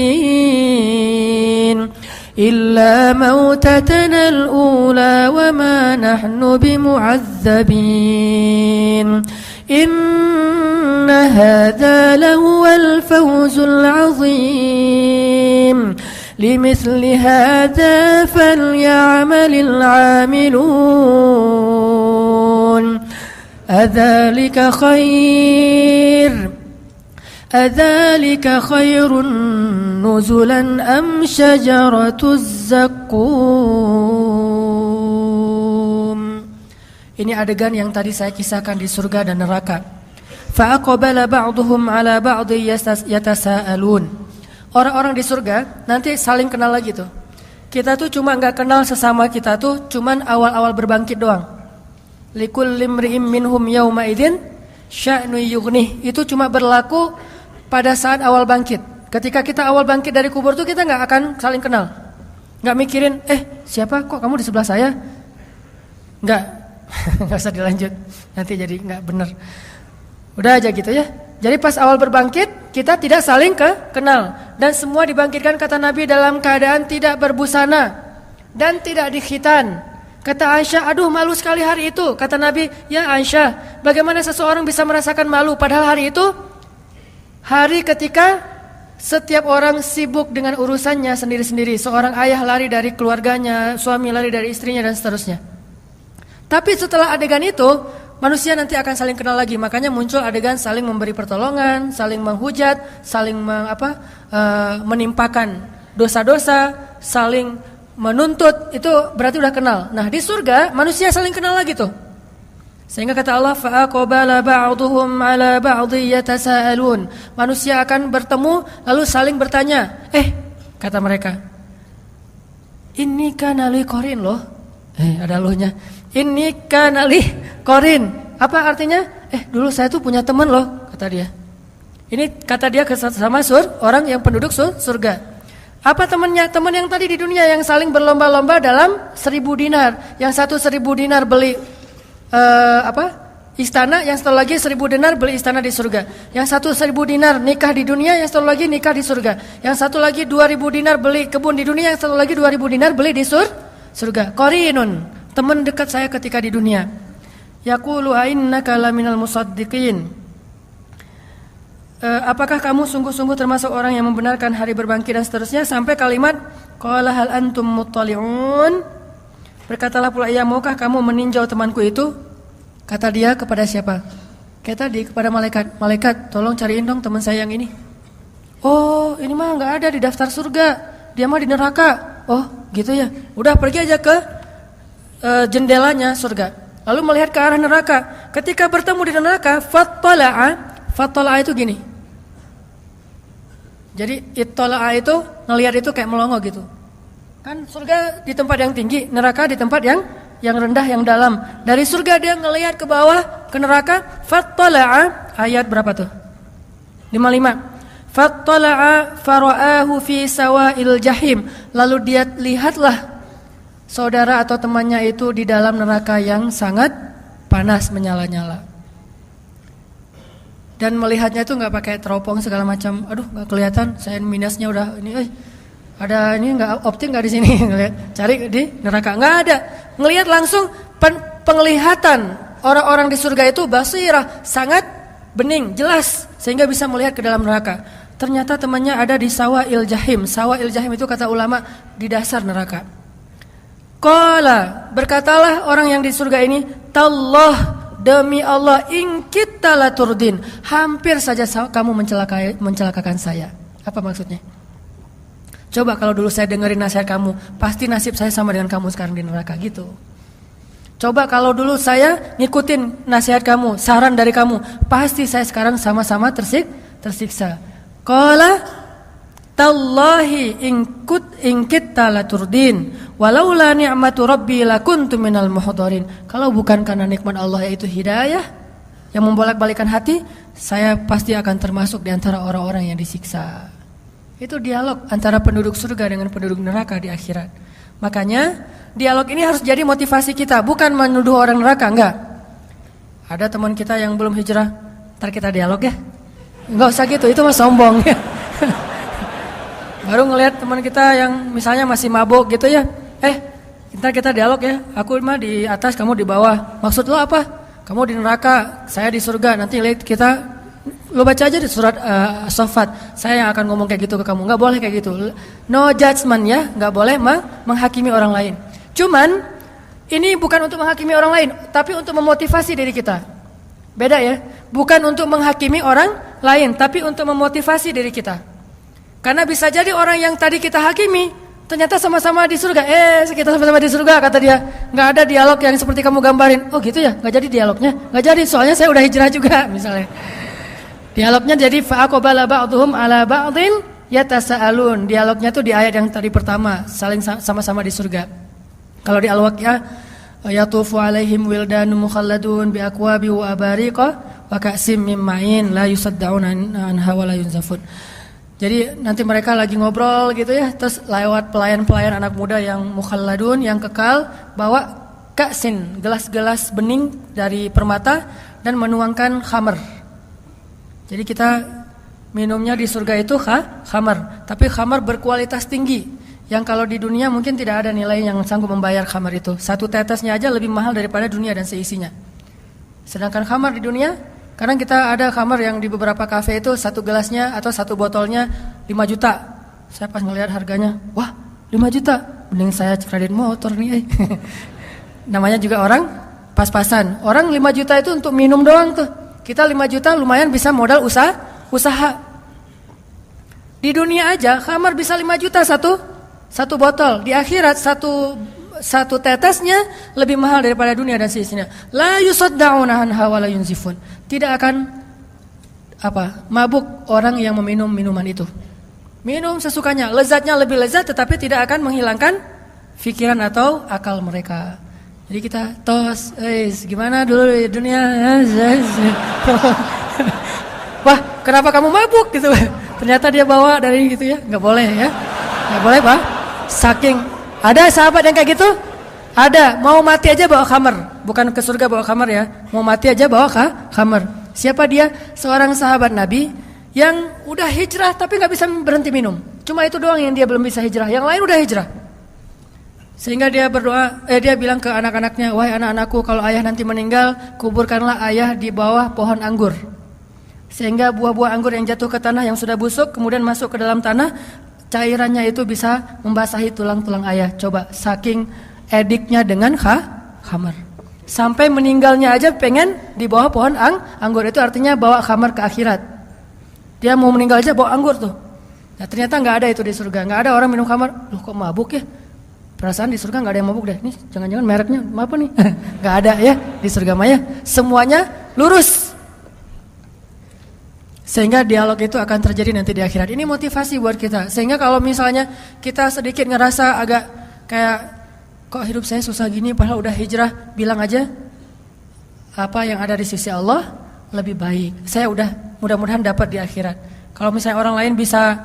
إلا موتتنا الأولى وما نحن بمعذبين إن هذا لهو الفوز العظيم لمثل هذا فليعمل العاملون أذلك خير نزلا أم شجرة الزقوم. Ini adegan yang tadi saya kisahkan di surga dan neraka. Fa'aqbala ba'duhum 'ala ba'dhi yatasaalun. Orang-orang di surga nanti saling kenal lagi tuh. Kita tuh cuma enggak kenal sesama kita tuh cuman awal-awal berbangkit doang. Likulli imri'in minhum yawma idzin sya'nu yughnih. Itu cuma berlaku pada saat awal bangkit. Ketika kita awal bangkit dari kubur tuh kita enggak akan saling kenal. Enggak mikirin, siapa kok kamu di sebelah saya? Enggak. Enggak usah dilanjut. Nanti jadi enggak benar. Udah aja gitu ya. Jadi pas awal berbangkit kita tidak saling kenal dan semua dibangkitkan kata Nabi dalam keadaan tidak berbusana dan tidak dikhitan. Kata Aisyah, aduh malu sekali hari itu. Kata Nabi, ya Aisyah, bagaimana seseorang bisa merasakan malu padahal hari itu hari ketika setiap orang sibuk dengan urusannya sendiri-sendiri. Seorang ayah lari dari keluarganya, suami lari dari istrinya dan seterusnya. Tapi setelah adegan itu manusia nanti akan saling kenal lagi. Makanya muncul adegan saling memberi pertolongan, saling menghujat, saling menimpakan dosa-dosa, saling menuntut. Itu berarti udah kenal. Nah di surga manusia saling kenal lagi tuh. Sehingga kata Allah, fa'aqbala ba'duhum 'ala ba'dhi yatasaalun. Manusia akan bertemu lalu saling bertanya. Kata mereka, ini kana li qarin loh. Ada lohnya. Ini kana li qarin. Apa artinya? Dulu saya tuh punya teman loh, kata dia. Ini kata dia sama orang yang penduduk surga. Apa temannya? Teman yang tadi di dunia yang saling berlomba-lomba dalam 1000 dinar. Yang 1.000 dinar beli istana, yang satu lagi 1.000 dinar beli istana di surga. Yang satu 1.000 dinar nikah di dunia, yang satu lagi nikah di surga. Yang satu lagi 2.000 dinar beli kebun di dunia, yang satu lagi 2.000 dinar beli di surga. Qarinun, teman dekat saya ketika di dunia. Yaqulu ainnaka laminal musaddiqin. Apakah kamu sungguh-sungguh termasuk orang yang membenarkan hari berbangkit dan seterusnya sampai kalimat qala hal antum muttali'un. Berkatalah pula ia, maukah kamu meninjau temanku itu? Kata dia kepada siapa? Kayak tadi kepada malaikat. Malaikat, tolong cariin dong teman saya yang ini. Oh, ini mah nggak ada di daftar surga. Dia mah di neraka. Oh, gitu ya. Udah pergi aja ke jendelanya surga. Lalu melihat ke arah neraka. Ketika bertemu di neraka, fattala'a itu gini. Jadi ittala'a itu ngelihat itu kayak melongo gitu. Kan surga di tempat yang tinggi, neraka di tempat yang rendah, yang dalam. Dari surga dia ngelihat ke bawah, ke neraka. Fattala'a, ayat berapa tuh? 55. Fattala'a fara'ahu fi sawa'il jahim. Lalu dia lihatlah saudara atau temannya itu di dalam neraka yang sangat panas, menyala-nyala. Dan melihatnya itu nggak pakai teropong segala macam. Aduh, nggak kelihatan. Saya minusnya udah ini. Ada ini nggak optik nggak di sini? Cari di neraka nggak ada. Ngelihat langsung penglihatan orang-orang di surga itu basirah, sangat bening, jelas sehingga bisa melihat ke dalam neraka. Ternyata temannya ada di sawa'il jahim. Sawa'il jahim itu kata ulama di dasar neraka. Qala, berkatalah orang yang di surga ini, tallah, demi Allah, in kita la turdin, hampir saja kamu mencelakakan saya. Apa maksudnya? Coba kalau dulu saya dengerin nasihat kamu, pasti nasib saya sama dengan kamu sekarang di neraka gitu. Coba kalau dulu saya ngikutin nasihat kamu, saran dari kamu, pasti saya sekarang sama-sama tersiksa. Qala tallahi in kitta la turdin walaula ni'matu rabbi lakuntu minal muhdarin. Kalau bukan karena nikmat Allah yaitu hidayah yang membolak-balikan hati, saya pasti akan termasuk di antara orang-orang yang disiksa. Itu dialog antara penduduk surga dengan penduduk neraka di akhirat. Makanya dialog ini harus jadi motivasi kita, bukan menuduh orang neraka, enggak. Ada teman kita yang belum hijrah, ntar kita dialog ya. Enggak usah gitu, itu mah sombong ya. Baru ngelihat teman kita yang misalnya masih mabuk gitu ya. Ntar kita dialog ya. Aku mah di atas, kamu di bawah. Maksud lo apa? Kamu di neraka, saya di surga. Nanti lihat kita, lo baca aja di surat As-Saffat. Saya yang akan ngomong kayak gitu ke kamu. Nggak boleh kayak gitu. No judgment ya, nggak boleh menghakimi orang lain. Cuman ini bukan untuk menghakimi orang lain, tapi untuk memotivasi diri kita. Beda ya. Bukan untuk menghakimi orang lain, tapi untuk memotivasi diri kita. Karena bisa jadi orang yang tadi kita hakimi ternyata sama-sama di surga. Kita sama-sama di surga, kata dia. Nggak ada dialog yang seperti kamu gambarin. Oh gitu ya, nggak jadi dialognya. Nggak jadi, soalnya saya udah hijrah juga misalnya. Dialognya jadi fa'aqbala ba'dhum ala ba'dhin yatasaalun. Dialognya tuh di ayat yang tadi pertama, saling sama-sama di surga. Kalau di Al-Waqiah, yatufu alaihim wildanun mukhalladun bi aqwabi wa abariqa wa ka'sim min ma'in la yusaddauna anha wa la yunzafun. Jadi nanti mereka lagi ngobrol gitu ya, terus lewat pelayan-pelayan anak muda yang mukhalladun, yang kekal, bawa ka'sin, gelas-gelas bening dari permata dan menuangkan khamar. Jadi kita minumnya di surga itu khamar, tapi khamar berkualitas tinggi, yang kalau di dunia mungkin tidak ada nilai yang sanggup membayar khamar itu. Satu tetesnya aja lebih mahal daripada dunia dan seisinya. Sedangkan khamar di dunia, kadang kita ada khamar yang di beberapa kafe itu satu gelasnya atau satu botolnya 5 juta. Saya pas ngelihat harganya, wah 5 juta, mending saya kredit motor nih. Namanya juga orang pas-pasan. Orang 5 juta itu untuk minum doang tuh. Kita 5 juta lumayan bisa modal usaha. Di dunia aja khamar bisa 5 juta satu botol. Di akhirat satu tetesnya lebih mahal daripada dunia dan seisinya. La yusaddauna anha wa la yunzifun. Tidak akan mabuk orang yang meminum minuman itu. Minum sesukanya, lezatnya lebih lezat, tetapi tidak akan menghilangkan pikiran atau akal mereka. Jadi kita tos, gimana dulu di dunia? Wah, kenapa kamu mabuk gitu? Ternyata dia bawa dari gitu ya, nggak boleh ya, nggak boleh Pak. Saking ada sahabat yang kayak gitu, Ada, mau mati aja bawa khamar. Bukan ke surga bawa khamar ya. Mau mati aja bawa khamar. Siapa dia? Seorang sahabat Nabi yang udah hijrah tapi gak bisa berhenti minum. Cuma itu doang yang dia belum bisa hijrah. Yang lain udah hijrah. Sehingga dia berdoa, dia bilang ke anak-anaknya, wahai anak-anakku, kalau ayah nanti meninggal, kuburkanlah ayah di bawah pohon anggur. Sehingga buah-buah anggur yang jatuh ke tanah yang sudah busuk, kemudian masuk ke dalam tanah, cairannya itu bisa membasahi tulang-tulang ayah. Coba, saking ediknya dengan khamar. Sampai meninggalnya aja pengen di bawah pohon anggur. Itu artinya bawa khamar ke akhirat. Dia mau meninggal aja bawa anggur tuh. Nah, ternyata gak ada itu di surga. Gak ada orang minum khamar. Loh, kok mabuk ya? Perasaan di surga gak ada yang mabuk deh. Nih jangan-jangan mereknya apa nih? Gak ada ya di surga maya. Semuanya lurus. Sehingga dialog itu akan terjadi nanti di akhirat. Ini motivasi buat kita. Sehingga kalau misalnya kita sedikit ngerasa agak kayak, kok hidup saya susah gini padahal udah hijrah, bilang aja apa yang ada di sisi Allah lebih baik. Saya udah mudah-mudahan dapat di akhirat. Kalau misalnya orang lain bisa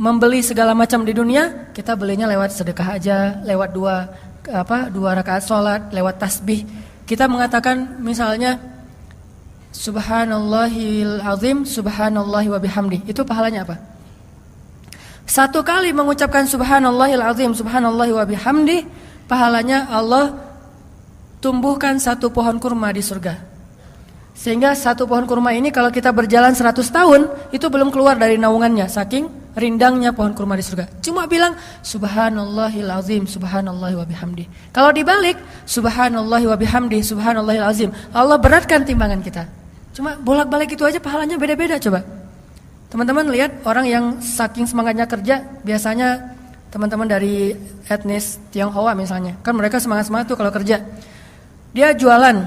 membeli segala macam di dunia, kita belinya lewat sedekah aja, lewat dua rakaat sholat, lewat tasbih. Kita mengatakan misalnya Subhanallahil azim, subhanallahi wa bihamdi. Itu pahalanya apa? Satu kali mengucapkan Subhanallahil azim, subhanallahi wa bihamdi, pahalanya Allah tumbuhkan satu pohon kurma di surga. Sehingga satu pohon kurma ini kalau kita berjalan 100 tahun, itu belum keluar dari naungannya, saking rindangnya pohon kurma di surga. Cuma bilang Subhanallahil azim, subhanallahi wa bihamdi. Kalau dibalik Subhanallahi wa bihamdi, subhanallahil azim, Allah beratkan timbangan kita. Cuma bolak-balik itu aja pahalanya beda-beda. Coba teman-teman lihat orang yang saking semangatnya kerja, biasanya teman-teman dari etnis Tionghoa misalnya, kan mereka semangat-semangat tuh kalau kerja. Dia jualan,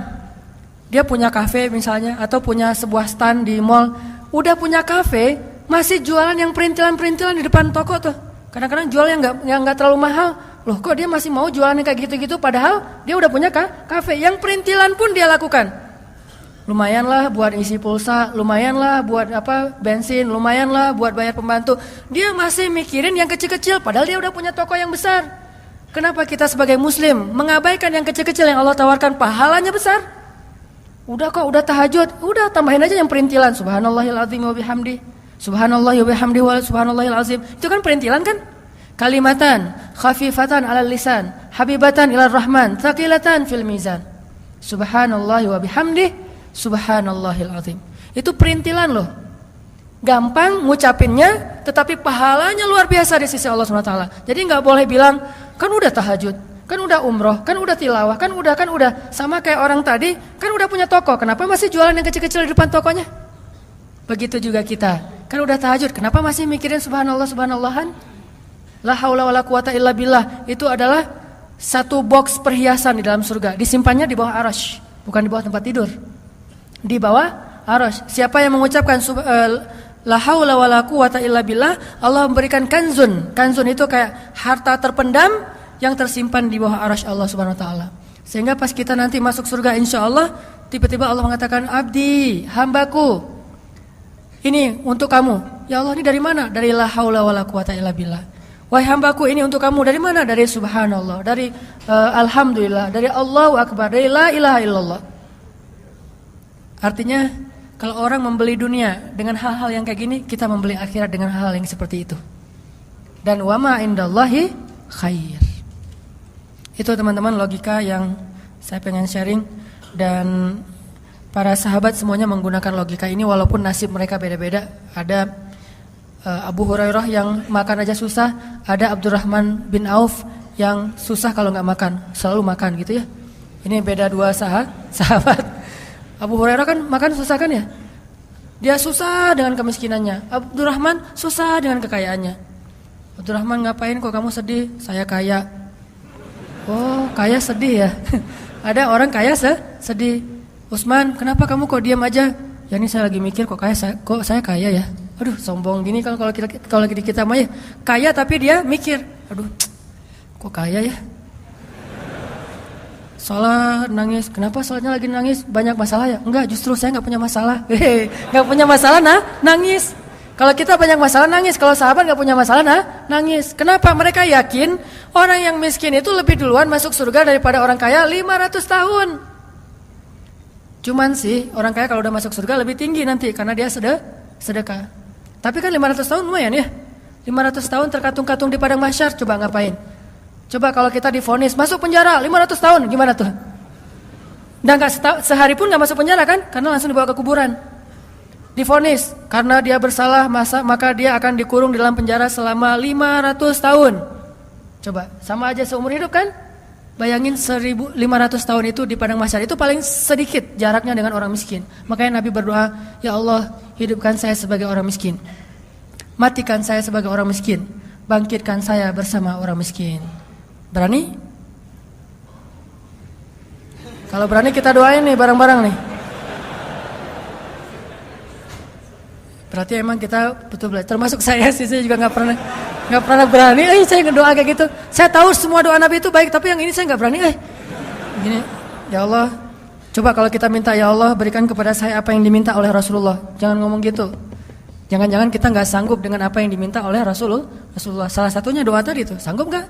dia punya kafe misalnya, atau punya sebuah stand di mall. Udah punya kafe, masih jualan yang perintilan-perintilan di depan toko tuh. Kadang-kadang jual yang nggak terlalu mahal. Loh, kok dia masih mau jualan yang kayak gitu-gitu, padahal dia udah punya kafe. Yang perintilan pun dia lakukan. Lumayanlah buat isi pulsa, lumayanlah buat bensin, lumayanlah buat bayar pembantu. Dia masih mikirin yang kecil-kecil, padahal dia udah punya toko yang besar. Kenapa kita sebagai muslim mengabaikan yang kecil-kecil yang Allah tawarkan pahalanya besar? Udah kok, udah tahajud, udah tambahin aja yang perintilan. Subhanallahil azim wa bihamdi, subhanallahi wa bihamdi wa subhanallahil azim. Itu kan perintilan kan? Kalimatan khafifatan 'alal lisan, habibatan ilar rahman, thaqilatan fil mizan. Subhanallahi wa bihamdi, subhanallahil azim. Itu perintilan loh. Gampang ngucapinnya, tetapi pahalanya luar biasa di sisi Allah SWT. Jadi gak boleh bilang, kan udah tahajud, kan udah umroh, kan udah tilawah, kan udah. Sama kayak orang tadi, kan udah punya toko, kenapa masih jualan yang kecil-kecil di depan tokonya? Begitu juga kita, kan udah tahajud, kenapa masih mikirin subhanallah, subhanallahan? La haula wala quwata illa billah. Itu adalah satu box perhiasan di dalam surga, disimpannya di bawah arasy, bukan di bawah tempat tidur. Di bawah arasy. Siapa yang mengucapkan la haula wala quwata illa billah, Allah memberikan kanzun. Kanzun itu kayak harta terpendam yang tersimpan di bawah arasy Allah Subhanahu wa taala. Sehingga pas kita nanti masuk surga insyaallah, tiba-tiba Allah mengatakan, "Abdi, hambaku, ini untuk kamu." Ya Allah, ini dari mana? Dari la haula wala quwata illa billah. Wahai hambaku, ini untuk kamu. Dari mana? Dari subhanallah, dari alhamdulillah, dari Allahu akbar, dari la ilaha illallah. Artinya kalau orang membeli dunia dengan hal-hal yang kayak gini, kita membeli akhirat dengan hal-hal yang seperti itu. Dan wa ma indallahi khair. Itu teman-teman logika yang saya pengen sharing. Dan para sahabat semuanya menggunakan logika ini walaupun nasib mereka beda-beda. Ada Abu Hurairah yang makan aja susah, ada Abdurrahman bin Auf yang susah kalau gak makan, selalu makan gitu ya. Ini beda dua sahabat. Abu Hurairah kan makan susah kan ya? Dia susah dengan kemiskinannya. Abdurrahman susah dengan kekayaannya. Abdurrahman, ngapain kok kamu sedih? Saya kaya. Oh, kaya sedih ya? Ada orang kaya sedih. Usman, kenapa kamu kok diam aja? Ya ini saya lagi mikir kok saya kaya ya. Aduh, sombong gini kalau kita mah ya. Kaya tapi dia mikir. Aduh, kok kaya ya? Sholat nangis, kenapa sholatnya lagi nangis? Banyak masalah ya? Enggak, justru saya gak punya masalah. Gak punya masalah nangis. Kalau kita banyak masalah nangis, kalau sahabat gak punya masalah nangis. Kenapa? Mereka yakin orang yang miskin itu lebih duluan masuk surga daripada orang kaya 500 tahun. Cuman sih orang kaya kalau udah masuk surga lebih tinggi nanti karena dia sedekah. Tapi kan 500 tahun lumayan ya. 500 tahun terkatung-katung di padang mahsyar, coba ngapain? Coba kalau kita divonis masuk penjara 500 tahun, gimana tuh? Dan gak sehari pun gak masuk penjara kan? Karena langsung dibawa ke kuburan. Divonis karena dia bersalah maka dia akan dikurung di dalam penjara selama 500 tahun. Coba, sama aja seumur hidup kan? Bayangin 1500 tahun itu di padang mahsyar, itu paling sedikit jaraknya dengan orang miskin. Makanya Nabi berdoa, ya Allah, hidupkan saya sebagai orang miskin, matikan saya sebagai orang miskin, bangkitkan saya bersama orang miskin. Berani? Kalau berani kita doain nih bareng-bareng nih. Berarti emang kita betul belajar. Termasuk saya sih, saya juga nggak pernah berani. Saya ngedoa kayak gitu. Saya tahu semua doa Nabi itu baik, tapi yang ini saya nggak berani. Gini, ya Allah, coba kalau kita minta, ya Allah berikan kepada saya apa yang diminta oleh Rasulullah. Jangan ngomong gitu. Jangan-jangan kita nggak sanggup dengan apa yang diminta oleh Rasulullah. Salah satunya doa tadi tuh, sanggup nggak?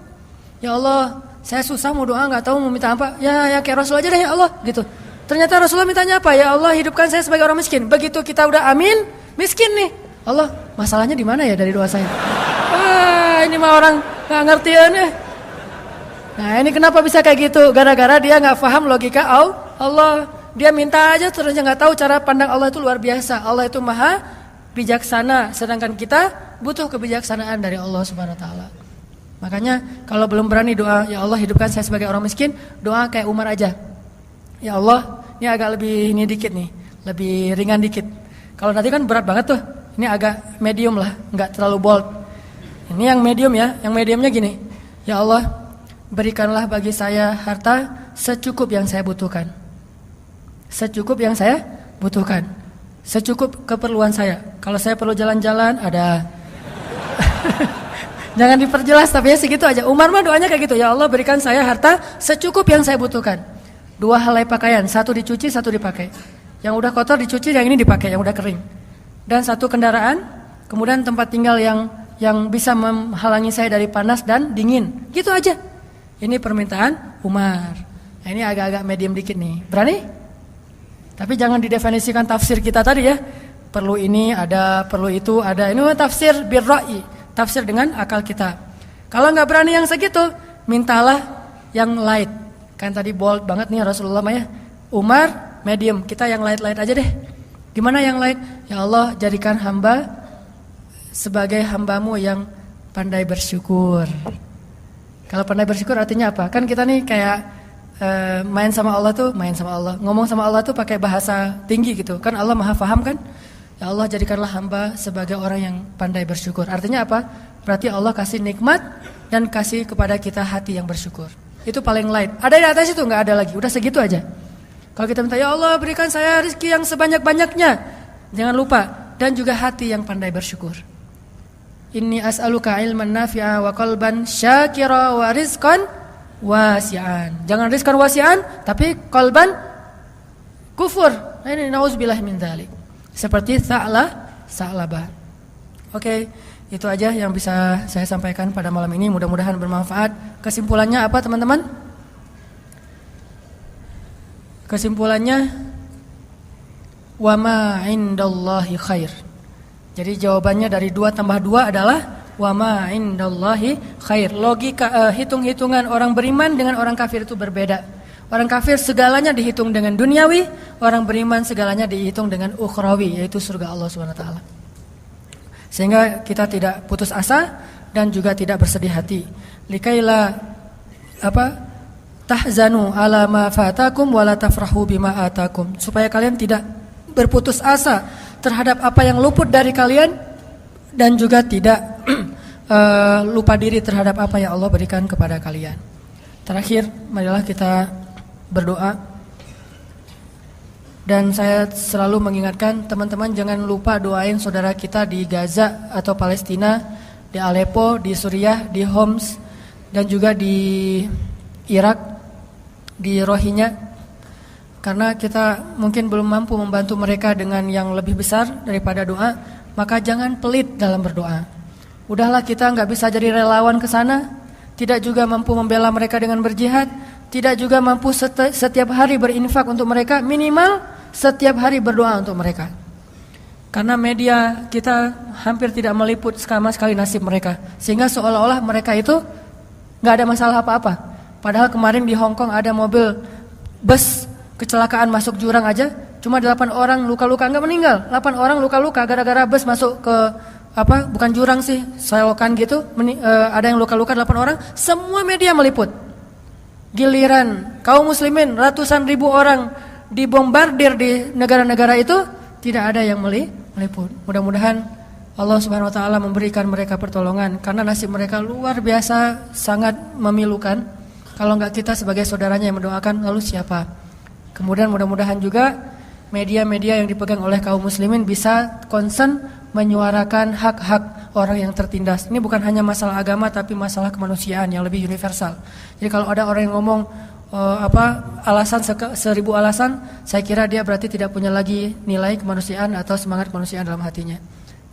Ya Allah, saya susah mau doa, nggak tahu mau minta apa. Ya kayak Rasul aja deh ya Allah, gitu. Ternyata Rasulullah mintanya apa? Ya Allah, hidupkan saya sebagai orang miskin. Begitu kita udah amin, miskin nih. Allah, masalahnya di mana ya dari doa saya? Ini mah orang nggak ngertiin ya. Nah, ini kenapa bisa kayak gitu? Gara-gara dia nggak paham logika Allah. Dia minta aja terus nggak tahu cara pandang Allah itu luar biasa. Allah itu maha bijaksana, sedangkan kita butuh kebijaksanaan dari Allah Subhanahu wa taala. Makanya kalau belum berani doa, ya Allah hidupkan saya sebagai orang miskin, doa kayak Umar aja. Ya Allah, ini agak lebih ini dikit nih, lebih ringan dikit. Kalau nanti kan berat banget tuh, ini agak medium lah, nggak terlalu bold. Ini yang medium ya, yang mediumnya gini. Ya Allah, berikanlah bagi saya harta secukup yang saya butuhkan. Secukup yang saya butuhkan. Secukup keperluan saya. Kalau saya perlu jalan-jalan, ada. Jangan diperjelas, tapi ya segitu aja. Umar mah doanya kayak gitu. Ya Allah, berikan saya harta secukup yang saya butuhkan. 2 helai pakaian, 1 dicuci, 1 dipakai. Yang udah kotor dicuci, yang ini dipakai, yang udah kering. Dan 1 kendaraan, kemudian tempat tinggal yang bisa menghalangi saya dari panas dan dingin. Gitu aja. Ini permintaan Umar. Nah, ini agak-agak medium dikit nih. Berani? Tapi jangan didefinisikan tafsir kita tadi ya. Perlu ini ada, perlu itu ada. Ini tafsir birra'i. Tafsir dengan akal kita. Kalau nggak berani yang segitu, mintalah yang light. Kan tadi bold banget nih Rasulullah ya. Umar medium, kita yang light aja deh. Gimana yang light? Ya Allah, jadikan hamba sebagai hambamu yang pandai bersyukur. Kalau pandai bersyukur artinya apa? Kan kita nih kayak main sama Allah, ngomong sama Allah tuh pakai bahasa tinggi gitu. Kan Allah maha paham kan? Ya Allah, jadikanlah hamba sebagai orang yang pandai bersyukur. Artinya apa? Berarti Allah kasih nikmat dan kasih kepada kita hati yang bersyukur. Itu paling light. Ada di atas itu nggak ada lagi. Udah segitu aja. Kalau kita minta, ya Allah berikan saya rezeki yang sebanyak-banyaknya. Jangan lupa. Dan juga hati yang pandai bersyukur. Inni as'aluka ilman nafi'a wa qalban syakira wa rizqan wasi'an. Jangan rizqan wasi'an, tapi qalban kufur. Nah, ini nauzubillah min dzalik. Seperti sa'labah. Oke, itu aja yang bisa saya sampaikan pada malam ini. Mudah-mudahan bermanfaat. Kesimpulannya apa teman-teman? Kesimpulannya, wa ma indallahi khair. Jadi jawabannya dari 2 tambah 2 adalah wa ma indallahi khair. Logika hitung-hitungan orang beriman dengan orang kafir itu berbeda. Orang kafir segalanya dihitung dengan duniawi, orang beriman segalanya dihitung dengan ukhrawi, yaitu surga Allah SWT. Sehingga kita tidak putus asa dan juga tidak bersedih hati. Likaila tahzanu ala ma fatakum wala tafrahu bima atakum. Supaya kalian tidak berputus asa terhadap apa yang luput dari kalian dan juga tidak lupa diri terhadap apa yang Allah berikan kepada kalian. Terakhir, marilah kita berdoa. Dan saya selalu mengingatkan teman-teman jangan lupa doain saudara kita di Gaza atau Palestina, di Aleppo, di Suriah, di Homs, dan juga di Irak, di Rohingya. Karena kita mungkin belum mampu membantu mereka dengan yang lebih besar daripada doa, maka jangan pelit dalam berdoa. Udahlah, kita nggak bisa jadi relawan ke sana, tidak juga mampu membela mereka dengan berjihad, tidak juga mampu setiap hari berinfak untuk mereka, minimal setiap hari berdoa untuk mereka. Karena media kita hampir tidak meliput sama sekali nasib mereka, sehingga seolah-olah mereka itu nggak ada masalah apa-apa. Padahal kemarin di Hong Kong ada mobil bus kecelakaan masuk jurang aja, cuma 8 orang luka-luka, nggak meninggal, 8 orang luka-luka gara-gara bus masuk ke bukan jurang sih, selokan gitu, ada yang luka-luka 8 orang, semua media meliput. Giliran kaum muslimin ratusan ribu orang dibombardir di negara-negara itu, tidak ada yang meliput. Mudah-mudahan Allah Subhanahu wa taala memberikan mereka pertolongan, karena nasib mereka luar biasa, sangat memilukan. Kalau enggak kita sebagai saudaranya yang mendoakan, lalu siapa? Kemudian mudah-mudahan juga media-media yang dipegang oleh kaum muslimin bisa concern menyuarakan hak-hak orang yang tertindas. Ini bukan hanya masalah agama, tapi masalah kemanusiaan yang lebih universal. Jadi kalau ada orang yang ngomong alasan 1000 alasan, saya kira dia berarti tidak punya lagi nilai kemanusiaan atau semangat kemanusiaan dalam hatinya.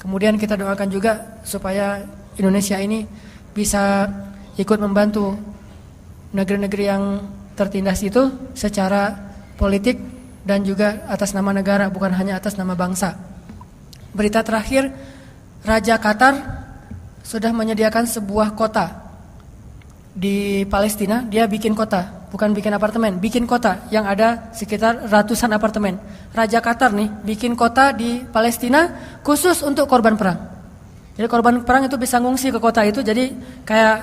Kemudian kita doakan juga supaya Indonesia ini bisa ikut membantu negeri-negeri yang tertindas itu secara politik dan juga atas nama negara, bukan hanya atas nama bangsa. Berita terakhir, Raja Qatar sudah menyediakan sebuah kota di Palestina. Dia bikin kota, bukan bikin apartemen, bikin kota yang ada sekitar ratusan apartemen. Raja Qatar nih bikin kota di Palestina khusus untuk korban perang. Jadi korban perang itu bisa ngungsi ke kota itu, jadi kayak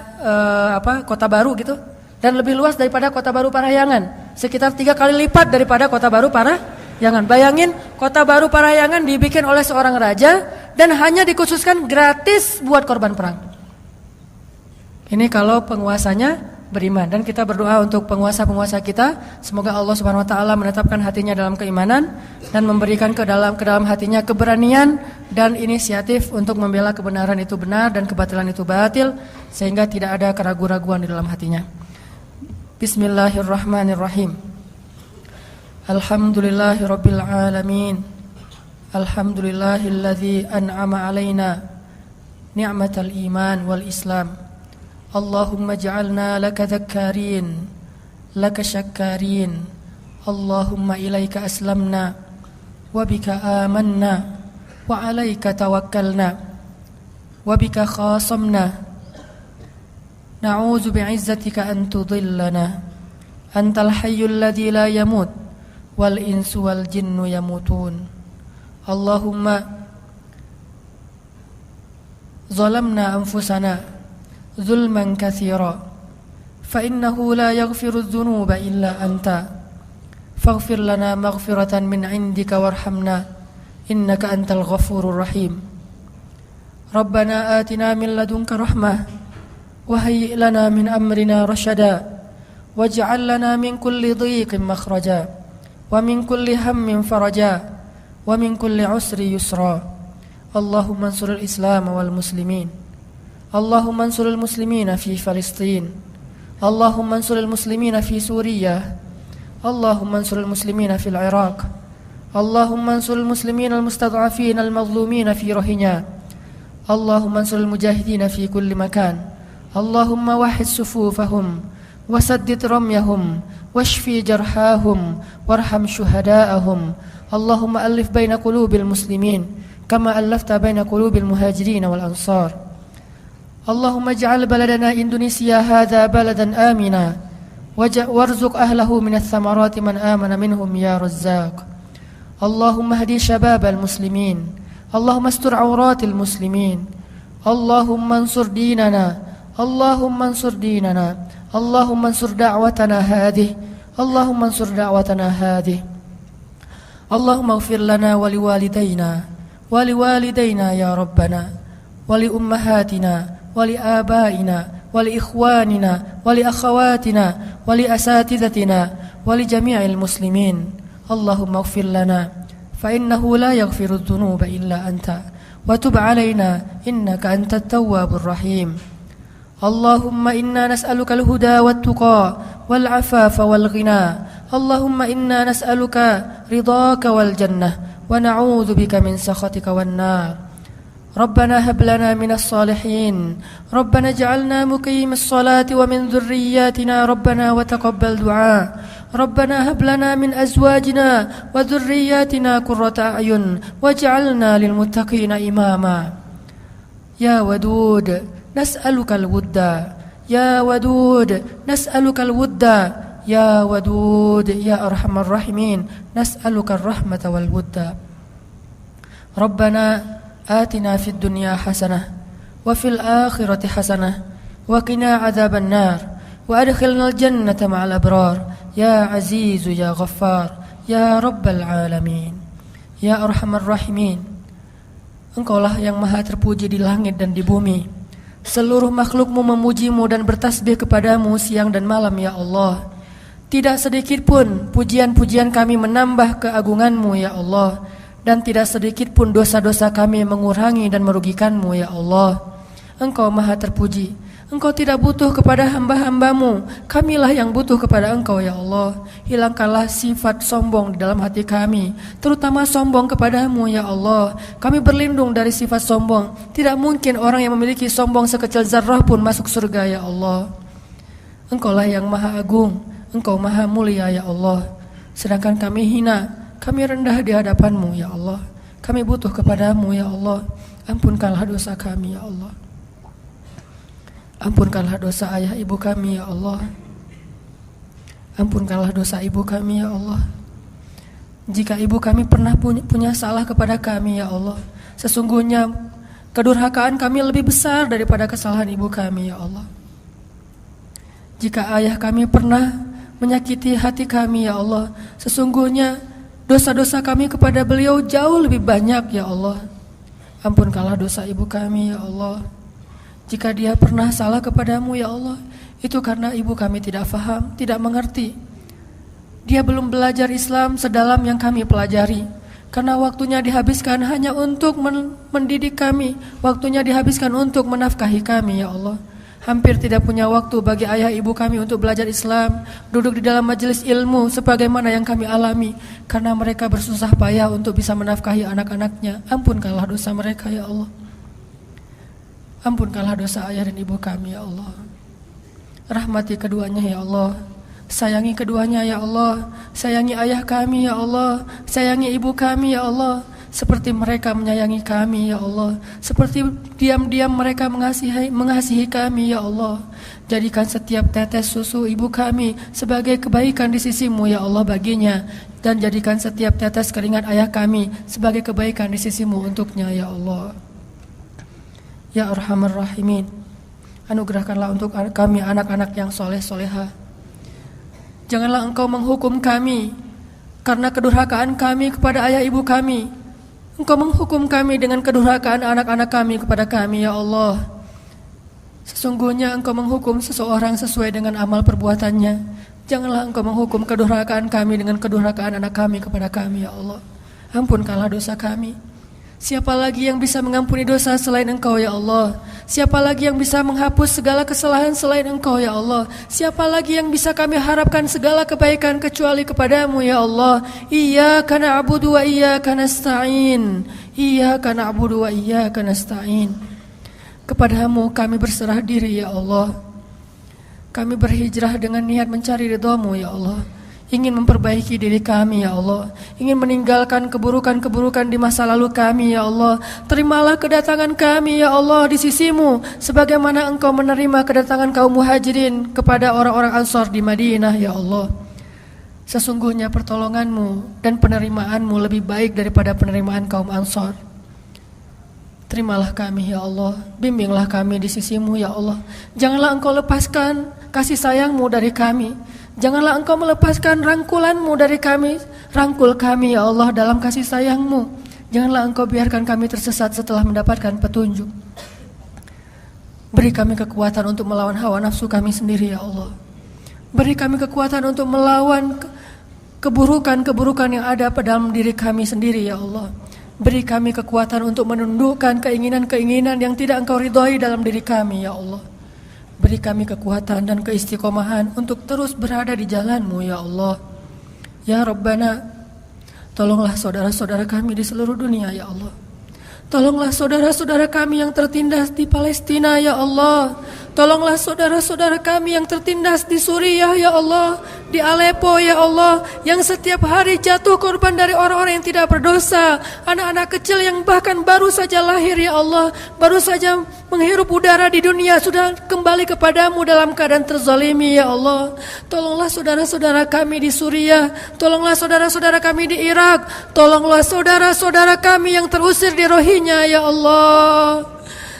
kota baru gitu, dan lebih luas daripada kota baru Parahyangan, sekitar 3 kali lipat daripada kota baru Parahyangan. Bayangin, kota baru Parahyangan dibikin oleh seorang raja dan hanya dikhususkan gratis buat korban perang. Ini kalau penguasanya beriman, dan kita berdoa untuk penguasa-penguasa kita, semoga Allah Subhanahu wa taala menetapkan hatinya dalam keimanan dan memberikan ke dalam hatinya keberanian dan inisiatif untuk membela kebenaran itu benar dan kebatilan itu batil, sehingga tidak ada keraguan-raguan di dalam hatinya. Bismillahirrahmanirrahim. Alhamdulillahirabbil alamin. Alhamdulillahilladzi an'ama 'alaina ni'matal iman wal islam. Allahumma ij'alna laka dzakkarin, laka syakkarin. Allahumma ilaika aslamna wa bika amanna wa 'alaika tawakkalna wa bika khasamna. Na'udzu bi'izzatika an tudhillana. Antal hayyul ladzi la yamut wal insu wal jinnu yamutun. Allahumma zalamna anfusana zulman katsira fa innahu la yaghfiru adh-dhunuba illa anta faghfir lana maghfiratan min 'indika warhamna innaka antal ghafurur rahim. Rabbana atina min ladunka rahmah wa hayyi' lana min amrina rasyada waj'al lana min kulli dhiqin makhraja wa min kulli hammin faraja wa min kulli usri yusra. Allahumma ansuril Islam wal muslimin. Allahumma ansuril muslimina fi Palestin. Allahumma ansuril muslimina fi Suriah. Allahumma ansuril muslimina fil Iraq. Allahumma ansuril muslimina al-mustad'afin al-mazlumin fi Rohingya. Allahumma ansuril mujahidin fi kulli makan. Allahumma wahhid sufufahum wasaddid ramyahum washfi jarhahum warham syuhada'ahum. Allahumma alif baina qulubil muslimin kama allafta baina qulubil muhajirin wal ansar. Allahumma ij'al baladana Indonesia hadha baladan amina warzuq ahlahu minats thamarati man amana minhum ya Razzaq. Allahumma hdi syababal muslimin. Allahumma astur awratil muslimin. Allahumma ansur dinana. Allahumma ansur dinana. Allahumma ansur da'watana hadhihi. Allahumma ansur da'watana hadhihi. Allahumma ighfir lana wa liwalidayna wa liwalidayna ya Rabbana wa li ummahatina wa li abaina wa li ikhwanina wa li akhawatina wa li asatidatina wa li jami'il muslimin. Allahumma ighfir lana fa innahu la yaghfiru dhunuba illa anta wa tub 'alaina innaka antat tawwabur rahim. Allahumma inna nas'aluka al-huda wat-tuqa wal-'afafa wal-ghina. Allahumma inna nas'aluka ridhaka wal-jannah wa na'udzu bika min sakhatika wan-nar. ربنا هب لنا من الصالحين ربنا اجعلنا مقيم الصلاة ومن ذرياتنا ربنا وتقبل دعاء ربنا هب لنا من أزواجنا وذرياتنا قرة أعين واجعلنا للمتقين إماما يا ودود نسألك الود يا ودود نسألك الود يا ودود يا أرحم الراحمين نسألك الرحمة والود ربنا آتنا في الدنيا حسنة وفي الآخرة حسنة وقنا عذاب النار وأدخلنا الجنة مع الأبرار يا عزيز يا غفار يا رب العالمين يا أرحم الراحمين Engkaulah yang maha terpuji di langit dan di bumi. Seluruh makhlukmu memujimu dan bertasbih kepadamu siang dan malam ya Allah. Tidak sedikit pun pujian-pujian kami menambah keagunganmu ya Allah. Dan tidak sedikit pun dosa-dosa kami mengurangi dan merugikanmu ya Allah. Engkau maha terpuji. Engkau tidak butuh kepada hamba-hambamu, kamilah yang butuh kepada Engkau ya Allah. Hilangkanlah sifat sombong di dalam hati kami, terutama sombong kepadamu ya Allah. Kami berlindung dari sifat sombong. Tidak mungkin orang yang memiliki sombong sekecil zarrah pun masuk surga ya Allah. Engkaulah yang maha agung, Engkau maha mulia ya Allah. Sedangkan kami hina, kami rendah di hadapanmu ya Allah. Kami butuh kepadamu ya Allah. Ampunkanlah dosa kami ya Allah. Ampunkanlah dosa ayah ibu kami ya Allah. Ampunkanlah dosa ibu kami ya Allah. Jika ibu kami pernah punya salah kepada kami ya Allah, sesungguhnya kedurhakaan kami lebih besar daripada kesalahan ibu kami ya Allah. Jika ayah kami pernah menyakiti hati kami ya Allah, sesungguhnya dosa-dosa kami kepada beliau jauh lebih banyak ya Allah. Ampunkanlah dosa ibu kami ya Allah. Jika dia pernah salah kepadamu ya Allah, itu karena ibu kami tidak faham, tidak mengerti. Dia belum belajar Islam sedalam yang kami pelajari. Karena waktunya dihabiskan hanya untuk mendidik kami, waktunya dihabiskan untuk menafkahi kami ya Allah. Hampir tidak punya waktu bagi ayah ibu kami untuk belajar Islam, duduk di dalam majelis ilmu sebagaimana yang kami alami. Karena mereka bersusah payah untuk bisa menafkahi anak-anaknya. Ampunkanlah dosa mereka ya Allah. Ampunkanlah dosa ayah dan ibu kami ya Allah. Rahmati keduanya ya Allah. Sayangi keduanya ya Allah. Sayangi ayah kami ya Allah. Sayangi ibu kami ya Allah. Seperti mereka menyayangi kami ya Allah. Seperti diam-diam mereka mengasihi kami ya Allah. Jadikan setiap tetes susu ibu kami sebagai kebaikan di sisimu ya Allah baginya. Dan jadikan setiap tetes keringat ayah kami sebagai kebaikan di sisimu untuknya ya Allah. Ya Arhamar Rahimin, anugerahkanlah untuk kami anak-anak yang soleh-soleha. Janganlah Engkau menghukum kami karena kedurhakaan kami kepada ayah ibu kami. Engkau menghukum kami dengan kedurhakaan anak-anak kami kepada kami ya Allah. Sesungguhnya Engkau menghukum seseorang sesuai dengan amal perbuatannya. Janganlah Engkau menghukum kedurhakaan kami dengan kedurhakaan anak kami kepada kami ya Allah. Ampunkanlah dosa kami. Siapa lagi yang bisa mengampuni dosa selain Engkau ya Allah? Siapa lagi yang bisa menghapus segala kesalahan selain Engkau ya Allah? Siapa lagi yang bisa kami harapkan segala kebaikan kecuali kepadamu ya Allah? Iyyaka na'budu wa iyyaka nasta'in. Iyyaka na'budu wa iyyaka nasta'in. Kepadamu kami berserah diri ya Allah. Kami berhijrah dengan niat mencari ridha-Mu ya Allah. Ingin memperbaiki diri kami ya Allah. Ingin meninggalkan keburukan-keburukan di masa lalu kami ya Allah. Terimalah kedatangan kami ya Allah di sisi-Mu, sebagaimana Engkau menerima kedatangan kaum muhajirin kepada orang-orang Ansar di Madinah ya Allah. Sesungguhnya pertolongan-Mu dan penerimaan-Mu lebih baik daripada penerimaan kaum Ansar. Terimalah kami ya Allah. Bimbinglah kami di sisi-Mu ya Allah. Janganlah Engkau lepaskan kasih sayang-Mu dari kami. Janganlah Engkau melepaskan rangkulan-Mu dari kami. Rangkul kami ya Allah dalam kasih sayang-Mu. Janganlah Engkau biarkan kami tersesat setelah mendapatkan petunjuk. Beri kami kekuatan untuk melawan hawa nafsu kami sendiri ya Allah. Beri kami kekuatan untuk melawan keburukan-keburukan yang ada pada dalam diri kami sendiri ya Allah. Beri kami kekuatan untuk menundukkan keinginan-keinginan yang tidak Engkau ridhoi dalam diri kami ya Allah. Beri kami kekuatan dan keistiqomahan untuk terus berada di jalan-Mu ya Allah. Ya Rabbana, tolonglah saudara-saudara kami di seluruh dunia ya Allah. Tolonglah saudara-saudara kami yang tertindas di Palestina ya Allah. Tolonglah saudara-saudara kami yang tertindas di Suriah ya Allah, di Aleppo ya Allah, yang setiap hari jatuh korban dari orang-orang yang tidak berdosa, anak-anak kecil yang bahkan baru saja lahir ya Allah, baru saja menghirup udara di dunia sudah kembali kepadamu dalam keadaan terzalimi ya Allah. Tolonglah saudara-saudara kami di Suriah, tolonglah saudara-saudara kami di Irak, tolonglah saudara-saudara kami yang terusir di Rohingya ya Allah.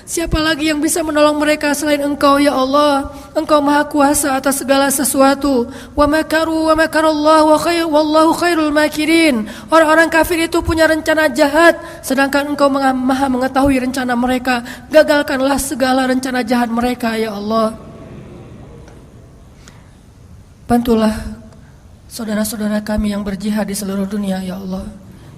Siapa lagi yang bisa menolong mereka selain Engkau ya Allah? Engkau Maha Kuasa atas segala sesuatu. Wa makaru wa makarallahu wallahu khairul makirin. Orang-orang kafir itu punya rencana jahat, sedangkan Engkau Maha mengetahui rencana mereka. Gagalkanlah segala rencana jahat mereka ya Allah. Bantulah saudara-saudara kami yang berjihad di seluruh dunia ya Allah,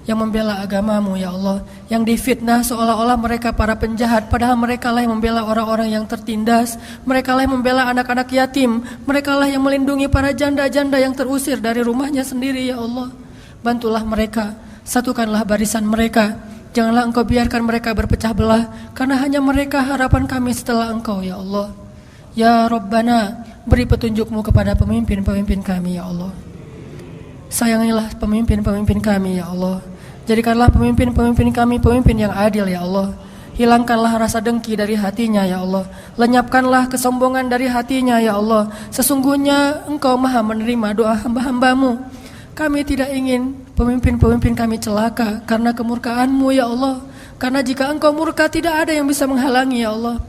yang membela agamamu ya Allah, yang difitnah seolah-olah mereka para penjahat, padahal mereka lah yang membela orang-orang yang tertindas, mereka lah yang membela anak-anak yatim, mereka lah yang melindungi para janda-janda yang terusir dari rumahnya sendiri ya Allah. Bantulah mereka, satukanlah barisan mereka, janganlah Engkau biarkan mereka berpecah belah, karena hanya mereka harapan kami setelah Engkau ya Allah. Ya Rabbana, beri petunjukmu kepada pemimpin-pemimpin kami ya Allah. Sayangilah pemimpin-pemimpin kami ya Allah. Jadikanlah pemimpin-pemimpin kami pemimpin yang adil ya Allah. Hilangkanlah rasa dengki dari hatinya ya Allah. Lenyapkanlah kesombongan dari hatinya ya Allah. Sesungguhnya Engkau Maha menerima doa hamba-hambamu. Kami tidak ingin pemimpin-pemimpin kami celaka karena kemurkaan-Mu ya Allah. Karena jika Engkau murka tidak ada yang bisa menghalangi ya Allah.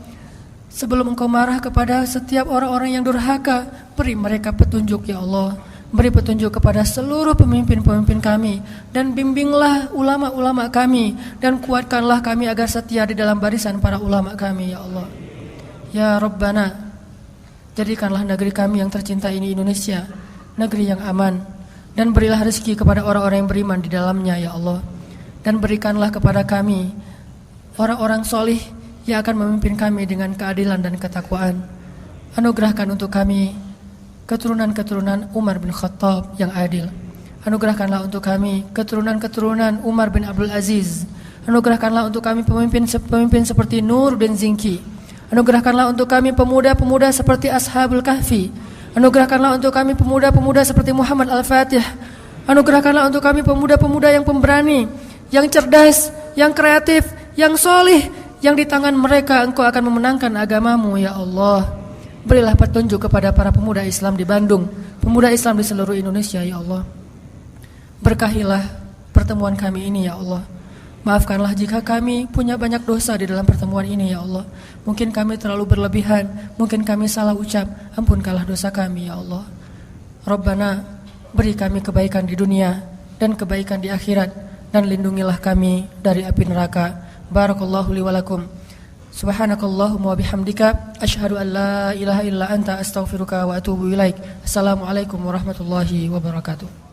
Sebelum Engkau marah kepada setiap orang-orang yang durhaka, beri mereka petunjuk ya Allah. Beri petunjuk kepada seluruh pemimpin-pemimpin kami, dan bimbinglah ulama-ulama kami, dan kuatkanlah kami agar setia di dalam barisan para ulama kami ya Allah. Ya Rabbana, jadikanlah negeri kami yang tercinta ini Indonesia negeri yang aman, dan berilah rezeki kepada orang-orang yang beriman di dalamnya ya Allah. Dan berikanlah kepada kami orang-orang solih yang akan memimpin kami dengan keadilan dan ketakwaan. Anugerahkan untuk kami keturunan-keturunan Umar bin Khattab yang adil. Anugerahkanlah untuk kami keturunan-keturunan Umar bin Abdul Aziz. Anugerahkanlah untuk kami pemimpin seperti Nur bin Zinki. Anugerahkanlah untuk kami pemuda-pemuda seperti Ashabul Kahfi. Anugerahkanlah untuk kami pemuda-pemuda seperti Muhammad Al-Fatih. Anugerahkanlah untuk kami pemuda-pemuda yang pemberani, yang cerdas, yang kreatif, yang solih, yang di tangan mereka Engkau akan memenangkan agamamu ya Allah. Berilah petunjuk kepada para pemuda Islam di Bandung, pemuda Islam di seluruh Indonesia ya Allah. Berkahilah pertemuan kami ini ya Allah. Maafkanlah jika kami punya banyak dosa di dalam pertemuan ini ya Allah. Mungkin kami terlalu berlebihan, mungkin kami salah ucap, ampunkanlah dosa kami ya Allah. Rabbana, beri kami kebaikan di dunia dan kebaikan di akhirat, dan lindungilah kami dari api neraka. Barakallahu li wa lakum. Subhanakallahumma wa bihamdika asyhadu an la ilaha illa anta astaghfiruka wa atubu ilaik. Assalamualaikum warahmatullahi wabarakatuh.